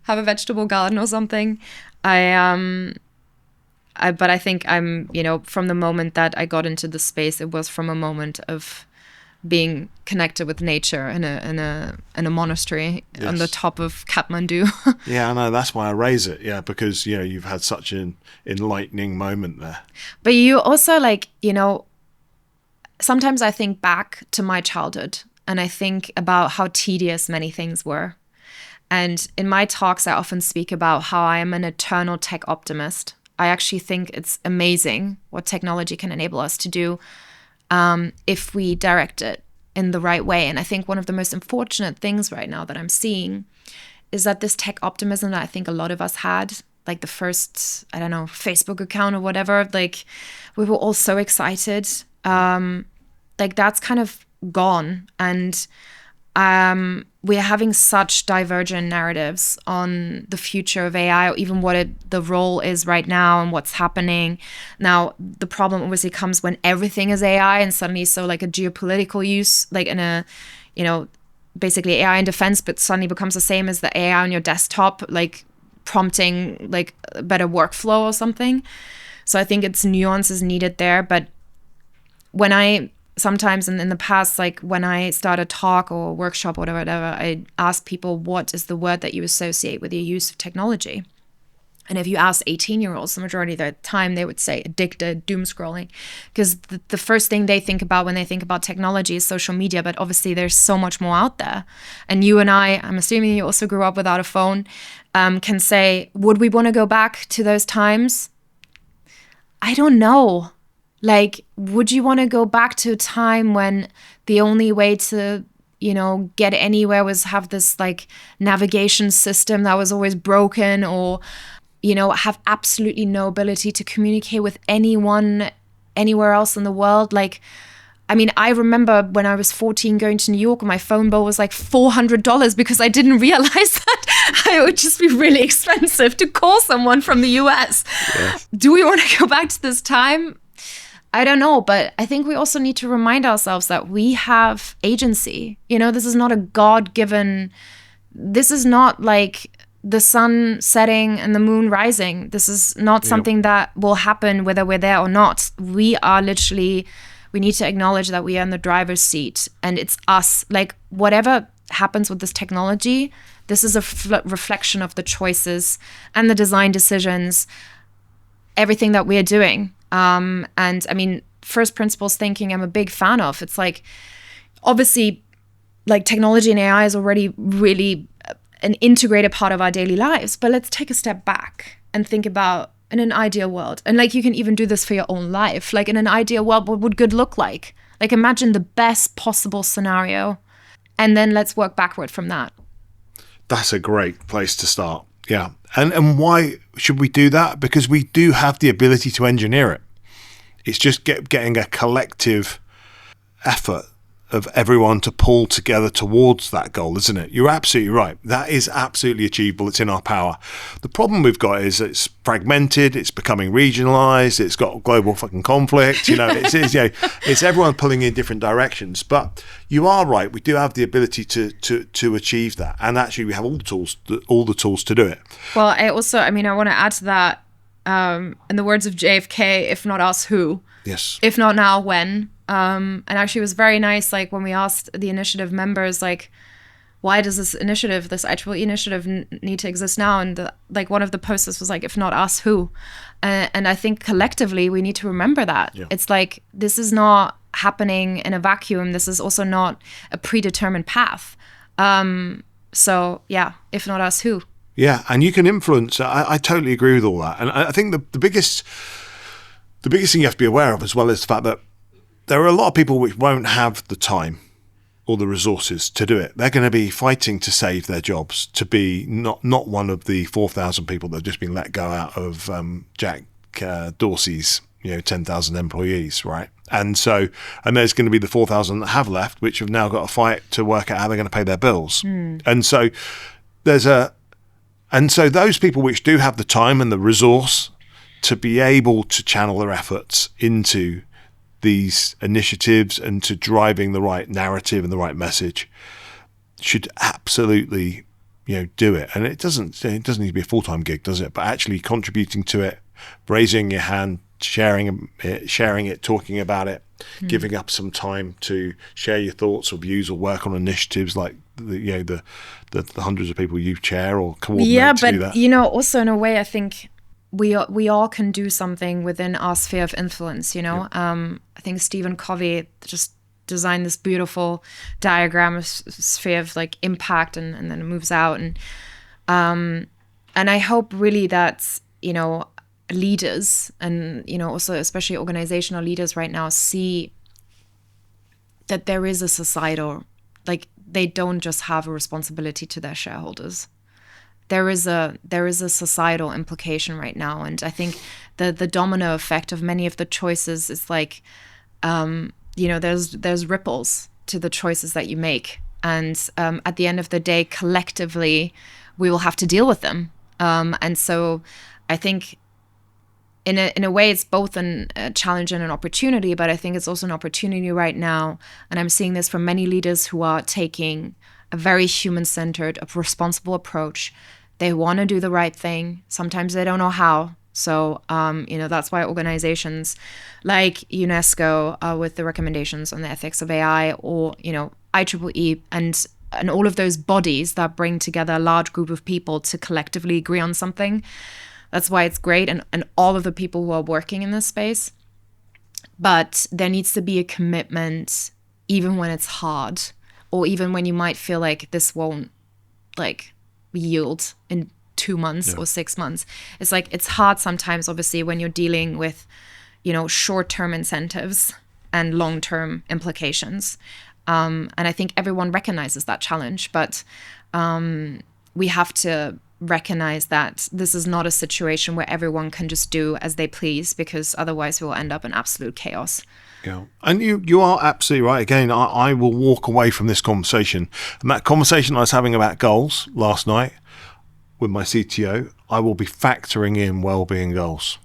have a vegetable garden or something. But I think I'm, from the moment that I got into the space, it was from a moment of being connected with nature in a monastery on the top of Kathmandu. Yeah, I know. That's why I raise it. Yeah, because you've had such an enlightening moment there. But you also sometimes I think back to my childhood and I think about how tedious many things were. And in my talks, I often speak about how I am an eternal tech optimist. I actually think it's amazing what technology can enable us to do if we direct it in the right way. And I think one of the most unfortunate things right now that I'm seeing is that this tech optimism that I think a lot of us had, like the first, Facebook account or whatever, like we were all so excited. Like that's kind of gone. And we are having such divergent narratives on the future of AI, or even what the role is right now and what's happening. Now, the problem obviously comes when everything is AI and suddenly so like a geopolitical use, like in a, basically AI in defense, but suddenly becomes the same as the AI on your desktop, like prompting like a better workflow or something. So I think it's nuances needed there. But when sometimes in the past, like when I start a talk or a workshop or whatever, I ask people, what is the word that you associate with your use of technology? And if you ask 18-year-olds, the majority of the time, they would say addicted, doom scrolling, because the first thing they think about when they think about technology is social media. But obviously there's so much more out there. And you and I'm assuming you also grew up without a phone, can say, would we want to go back to those times? I don't know. Like, would you want to go back to a time when the only way to, get anywhere was have this like navigation system that was always broken, or, have absolutely no ability to communicate with anyone anywhere else in the world? Like, I mean, I remember when I was 14 going to New York and my phone bill was like $400 because I didn't realize that it would just be really expensive to call someone from the US. Yes. Do we want to go back to this time? I don't know, but I think we also need to remind ourselves that we have agency. This is not a God-given, this is not like the sun setting and the moon rising. This is not something that will happen whether we're there or not. We are literally, we need to acknowledge that we are in the driver's seat and it's us. Like whatever happens with this technology, this is a reflection of the choices and the design decisions, everything that we are doing. And I mean, first principles thinking, I'm a big fan of. It's like, obviously, like technology and AI is already really an integrated part of our daily lives. But let's take a step back and think about in an ideal world. And like, you can even do this for your own life. Like in an ideal world, what would good look like? Like imagine the best possible scenario. And then let's work backward from that. That's a great place to start. Yeah. And why should we do that? Because we do have the ability to engineer it. It's just getting a collective effort of everyone to pull together towards that goal, isn't it? You're absolutely right. That is absolutely achievable. It's in our power. The problem we've got is it's fragmented. It's becoming regionalized. It's got global fucking conflict. It's everyone pulling in different directions. But you are right. We do have the ability to achieve that, and actually, we have all the tools to do it. Well, I want to add to that. In the words of JFK, if not us, who? Yes. If not now, when? And actually it was very nice, like when we asked the initiative members, like, why does this IEEE initiative need to exist now? And like one of the posters was like, if not us, who? And I think collectively we need to remember that. Yeah. It's like, this is not happening in a vacuum. This is also not a predetermined path. So yeah, if not us, who? Yeah, and you can influence. I totally agree with all that. And I think the biggest thing you have to be aware of as well is the fact that there are a lot of people which won't have the time or the resources to do it. They're going to be fighting to save their jobs, to be not one of the 4,000 people that have just been let go out of Jack Dorsey's 10,000 employees, right? And there's going to be the 4,000 that have left, which have now got to fight to work out how they're going to pay their bills. And so those people which do have the time and the resource to be able to channel their efforts into these initiatives and to driving the right narrative and the right message should absolutely, do it. And it doesn't need to be a full-time gig, does it? But actually contributing to it, raising your hand, sharing it, talking about it, giving up some time to share your thoughts or views or work on initiatives like the hundreds of people you chair or coordinate to do that. Also in a way, I think we all can do something within our sphere of influence. I think Stephen Covey just designed this beautiful diagram of sphere of like impact, and then it moves out, and I hope really that leaders and also especially organizational leaders right now see that there is a societal, like, they don't just have a responsibility to their shareholders. There is a societal implication right now, and I think the domino effect of many of the choices is like there's ripples to the choices that you make, and at the end of the day, collectively we will have to deal with them, and so I think in a way it's both a challenge and an opportunity, but I think it's also an opportunity right now, and I'm seeing this from many leaders who are taking a very human-centered, responsible approach. They want to do the right thing. Sometimes they don't know how. So, that's why organizations like UNESCO with the recommendations on the ethics of AI, or, IEEE and all of those bodies that bring together a large group of people to collectively agree on something. That's why it's great, and all of the people who are working in this space. But there needs to be a commitment, even when it's hard, or even when you might feel like this won't yield in 2 months or 6 months. It's like, it's hard sometimes, obviously, when you're dealing with, short-term incentives and long-term implications. And I think everyone recognizes that challenge, but we have to recognize that this is not a situation where everyone can just do as they please, because otherwise we will end up in absolute chaos. Yeah, and you are absolutely right. Again, I will walk away from this conversation, and that conversation I was having about goals last night with my CTO, I will be factoring in well-being goals.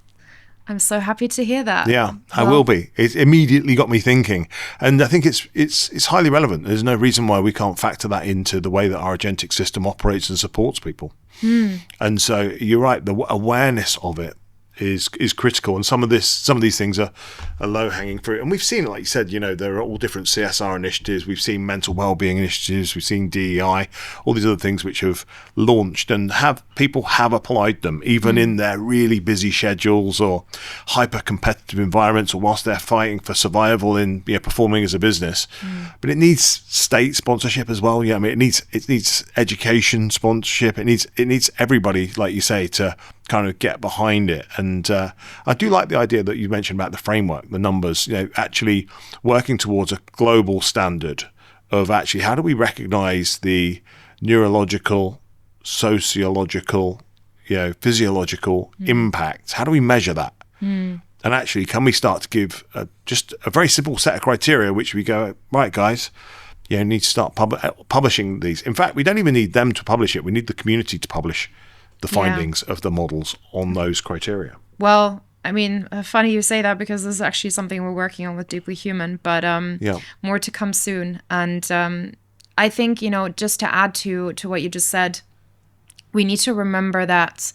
I'm so happy to hear that. Yeah, I will be. It immediately got me thinking, and I think it's highly relevant. There's no reason why we can't factor that into the way that our agentic system operates and supports people. And so you're right. The awareness of it is critical, and some of these things are low hanging fruit, and we've seen it, like you said, there are all different CSR initiatives, we've seen mental well-being initiatives, we've seen DEI, all these other things which have launched and people have applied them, even in their really busy schedules or hyper competitive environments, or whilst they're fighting for survival in performing as a business. But it needs state sponsorship as well. It needs education sponsorship, it needs everybody, like you say, to kind of get behind it. And I do like the idea that you mentioned about the framework, the numbers, actually working towards a global standard of actually how do we recognize the neurological, sociological, physiological impacts? How do we measure that? And actually, can we start to give just a very simple set of criteria, which we go, right, guys, need to start publishing these. In fact, we don't even need them to publish it. We need the community to publish the findings of the models on those criteria. Well, I mean, funny you say that, because this is actually something we're working on with Deeply Human, but more to come soon. And I think, just to add to what you just said, we need to remember that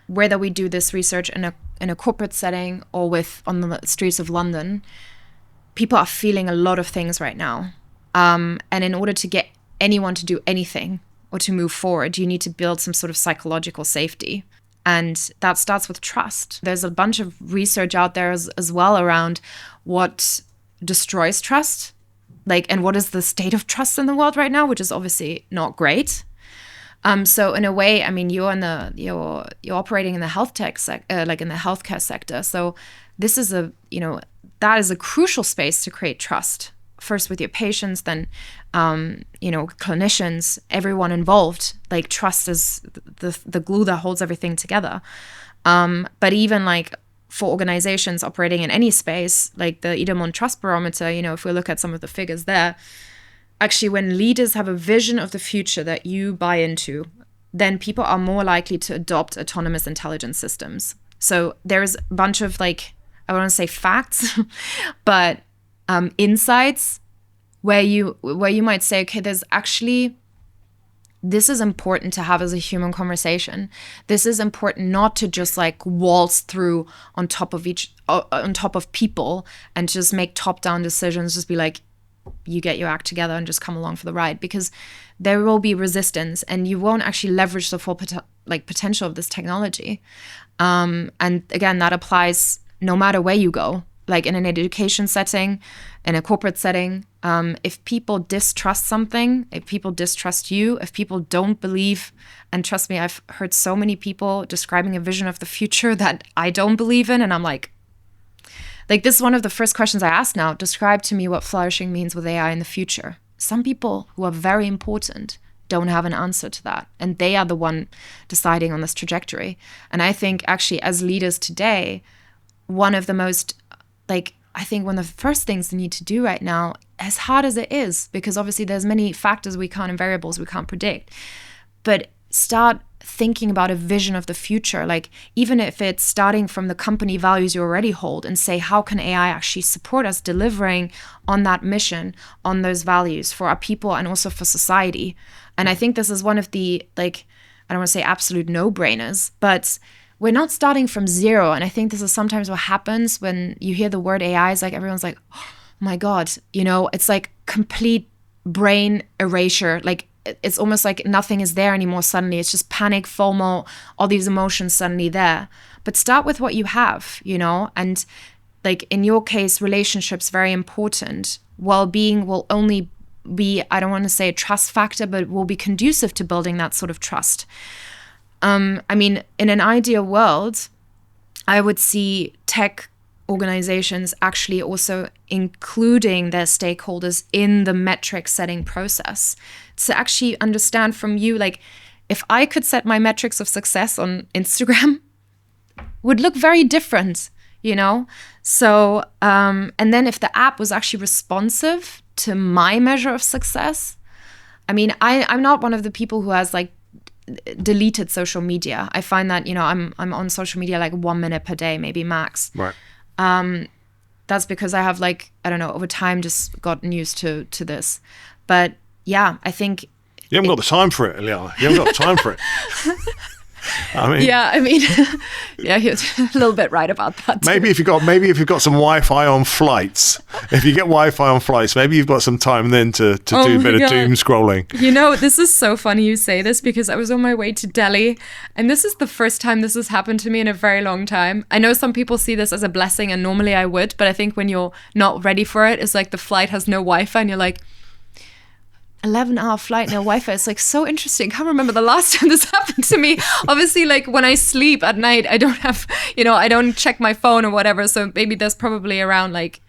whether we do this research in a corporate setting or on the streets of London, people are feeling a lot of things right now. And in order to get anyone to do anything or to move forward, you need to build some sort of psychological safety. And that starts with trust. There's a bunch of research out there as well around what destroys trust, and what is the state of trust in the world right now, which is obviously not great. So in a way, I mean, you're operating in the health tech in the healthcare sector. So this is that is a crucial space to create trust first with your patients, then, clinicians, everyone involved. Like trust is the glue that holds everything together. But even like for organizations operating in any space, like the Idemont Trust Barometer, if we look at some of the figures there, actually when leaders have a vision of the future that you buy into, then people are more likely to adopt autonomous intelligence systems. So there's a bunch of like, I want to say facts, but insights where you might say, okay, this is important to have as a human conversation. This is important not to just like waltz through on top of people and just make top-down decisions, just be like, you get your act together and just come along for the ride, because there will be resistance and you won't actually leverage the full potential of this technology. And again, that applies no matter where you go, like in an education setting, in a corporate setting. If people distrust something, if people distrust you, if people don't believe, and trust me, I've heard so many people describing a vision of the future that I don't believe in, and I'm like this is one of the first questions I ask now. Describe to me what flourishing means with AI in the future. Some people who are very important don't have an answer to that, and they are the one deciding on this trajectory. And I think actually as leaders today, one of the first things they need to do right now, as hard as it is, because obviously there's many factors and variables we can't predict, but start thinking about a vision of the future. Like even if it's starting from the company values you already hold, and say, how can AI actually support us delivering on that mission, on those values for our people and also for society? And I think this is one of the, I don't want to say absolute no-brainers, but we're not starting from zero. And I think this is sometimes what happens when you hear the word AI. Is like everyone's like, oh my God, it's like complete brain erasure. Like it's almost like nothing is there anymore suddenly. It's just panic, FOMO, all these emotions suddenly there. But start with what you have, and like in your case, relationships very important. Well-being will only be, I don't want to say a trust factor, but will be conducive to building that sort of trust. In an ideal world, I would see tech organizations actually also including their stakeholders in the metric setting process, to actually understand from you, like if I could set my metrics of success on Instagram, would look very different, So, and then if the app was actually responsive to my measure of success, I'm not one of the people who has like deleted social media. I find that, I'm on social media like 1 minute per day, maybe max. Right. That's because I have over time just gotten used to this. But yeah, I think you haven't got the time for it, Ileana. You haven't got the time for it. Yeah, you're a little bit right about that. Maybe if you've got some Wi-Fi on flights, if you get Wi-Fi on flights, maybe you've got some time then to do a bit of doom scrolling. This is so funny you say this, because I was on my way to Delhi, and this is the first time this has happened to me in a very long time. I know some people see this as a blessing, and normally I would, but I think when you're not ready for it, it's like the flight has no Wi-Fi, and you're like, 11-hour flight, no Wi-Fi. It's like so interesting. I can't remember the last time this happened to me. Obviously, like when I sleep at night, I don't have, I don't check my phone or whatever. So maybe there's probably around like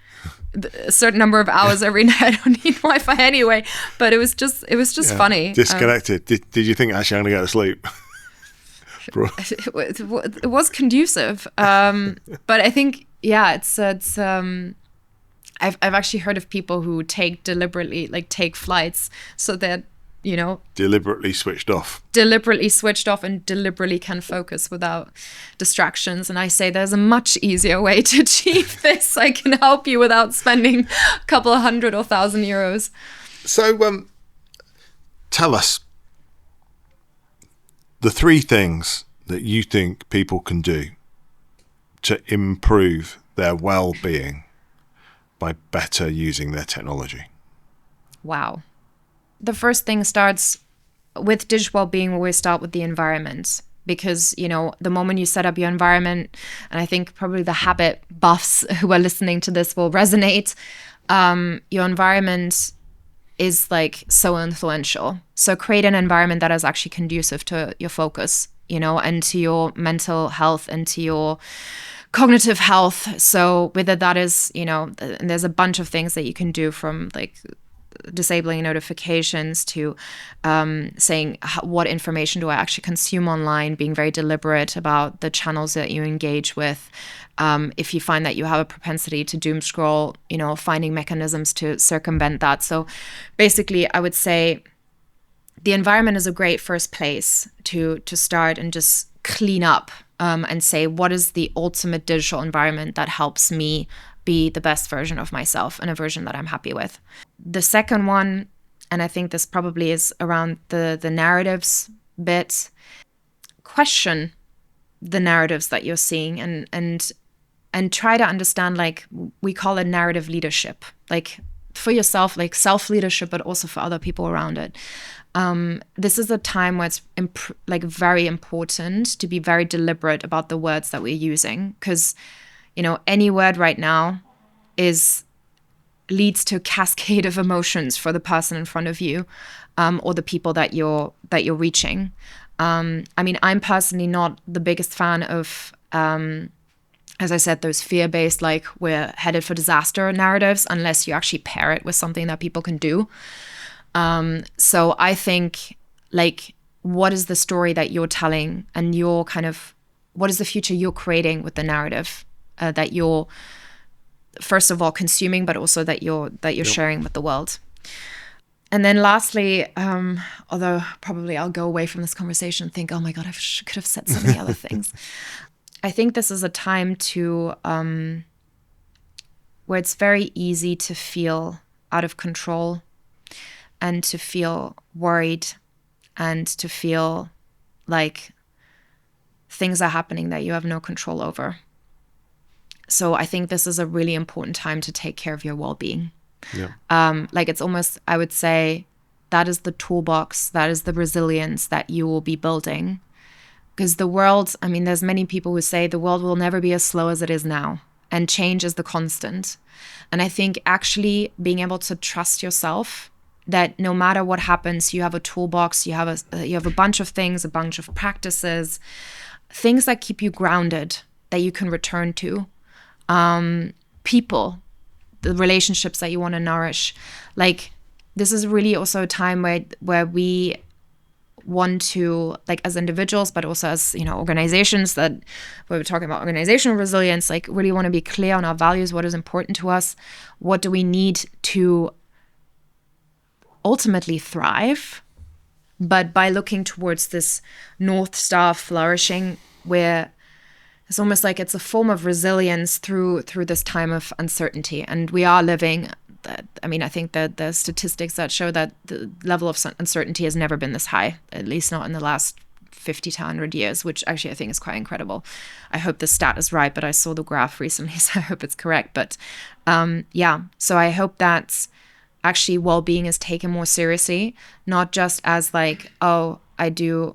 a certain number of hours every night I don't need Wi-Fi anyway. But it was just funny. Disconnected. Did you think actually I'm gonna go to sleep? It was conducive. But I think it's I've actually heard of people who deliberately take flights so that, deliberately switched off and deliberately can focus without distractions. And I say there's a much easier way to achieve this. I can help you without spending a couple of €100 or €1,000. So tell us the 3 things that you think people can do to improve their well-being by better using their technology. Wow. The first thing starts with digital well-being. We always start with the environment, because, the moment you set up your environment, and I think probably the habit buffs who are listening to this will resonate, your environment is like so influential. So create an environment that is actually conducive to your focus, and to your mental health and to your cognitive health. So whether that is, and there's a bunch of things that you can do, from like disabling notifications to saying what information do I actually consume online, being very deliberate about the channels that you engage with. If you find that you have a propensity to doom scroll, finding mechanisms to circumvent that. So basically, I would say the environment is a great first place to start and just clean up and say, what is the ultimate digital environment that helps me be the best version of myself and a version that I'm happy with. The second one, and I think this probably is around the narratives bit, question the narratives that you're seeing and try to understand, like we call it narrative leadership, like for yourself, like self-leadership, but also for other people around it. This is a time where it's very important to be very deliberate about the words that we're using, because any word right now leads to a cascade of emotions for the person in front of you, or the people that you're reaching. I'm personally not the biggest fan of, as I said, those fear-based, like we're headed for disaster narratives, unless you actually pair it with something that people can do. So I think, like, what is the story that you're telling, and what is the future you're creating with the narrative that you're, first of all, consuming, but also that you're sharing with the world. And then lastly, although probably I'll go away from this conversation and think, oh my God, I could have said so many other things. I think this is a time to where it's very easy to feel out of control and to feel worried and to feel like things are happening that you have no control over. So I think this is a really important time to take care of your well-being. Yeah. It's almost, I would say, that is the toolbox, that is the resilience that you will be building. Because the world, there's many people who say the world will never be as slow as it is now, and change is the constant. And I think actually being able to trust yourself, that no matter what happens, you have a toolbox, you have a bunch of things, a bunch of practices, things that keep you grounded, that you can return to. People, the relationships that you want to nourish. Like, this is really also a time where we want to, like, as individuals, but also as, organizations, that we're talking about organizational resilience, like really want to be clear on our values, what is important to us, what do we need to ultimately thrive, but by looking towards this North Star flourishing, where it's almost like it's a form of resilience through this time of uncertainty. And we are living, I think that the statistics that show that the level of uncertainty has never been this high, at least not in the last 50 to 100 years, which actually I think is quite incredible. I hope the stat is right, but I saw the graph recently, so I hope it's correct. But so I hope that actually well-being is taken more seriously, not just as like, oh, I do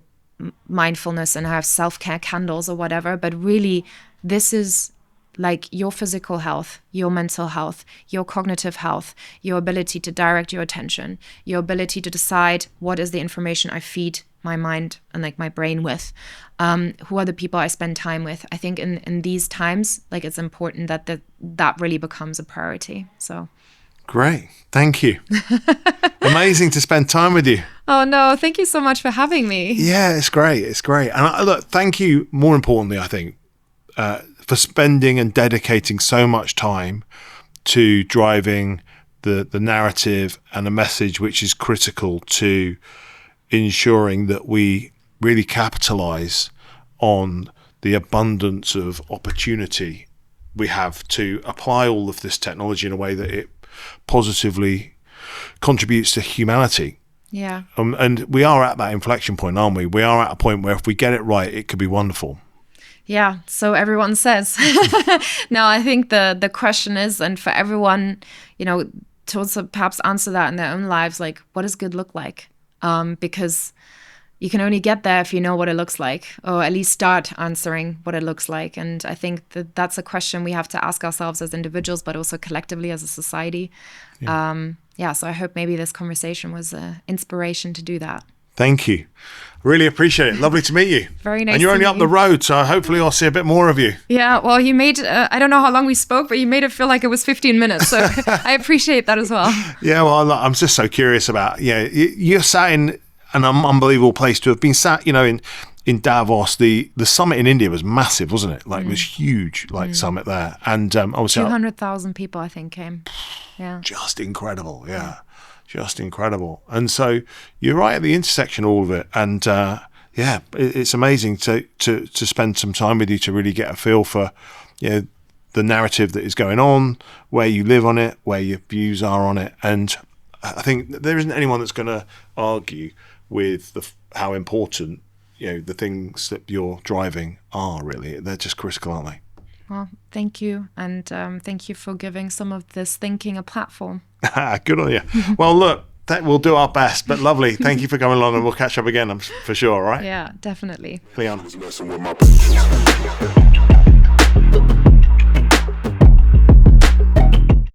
mindfulness and I have self-care candles or whatever, but really this is like your physical health, your mental health, your cognitive health, your ability to direct your attention, your ability to decide what is the information I feed my mind and like my brain with, who are the people I spend time with. I think in these times, like, it's important that really becomes a priority. So great. Thank you. Amazing to spend time with you. Oh, no. Thank you so much for having me. Yeah, it's great. It's great. And look, thank you, more importantly, I think, for spending and dedicating so much time to driving the narrative and the message, which is critical to ensuring that we really capitalize on the abundance of opportunity we have to apply all of this technology in a way that it positively contributes to humanity. Yeah. And we are at that inflection point, aren't we? We are at a point where if we get it right, it could be wonderful. Yeah, so everyone says. No, I think the question is, and for everyone, to also perhaps answer that in their own lives, like, what does good look like? Because you can only get there if you know what it looks like, or at least start answering what it looks like. And I think that's a question we have to ask ourselves as individuals, but also collectively as a society. Yeah. So I hope maybe this conversation was an inspiration to do that. Thank you. Really appreciate it. Lovely to meet you. Very nice. And you're only up the road, so hopefully I'll see a bit more of you. Yeah, well, you made, I don't know how long we spoke, but you made it feel like it was 15 minutes. So I appreciate that as well. Yeah, well, I'm just so curious about, you're sat in an unbelievable place to have been sat, in Davos. The summit in India was massive, wasn't it? Like, it was huge, summit there. And obviously 200,000 people, I think, came. Yeah. Just incredible, yeah. Just incredible. And so you're right at the intersection of all of it. And it's amazing to spend some time with you to really get a feel for the narrative that is going on, where you live on it, where your views are on it. And I think there isn't anyone that's going to argue with how important the things that you're driving are, really. They're just critical, aren't they? Well, thank you. And thank you for giving some of this thinking a platform. Good on you. Well, look, we'll do our best, but lovely. Thank you for coming along, and we'll catch up again, for sure, right? Yeah, definitely. Ileana.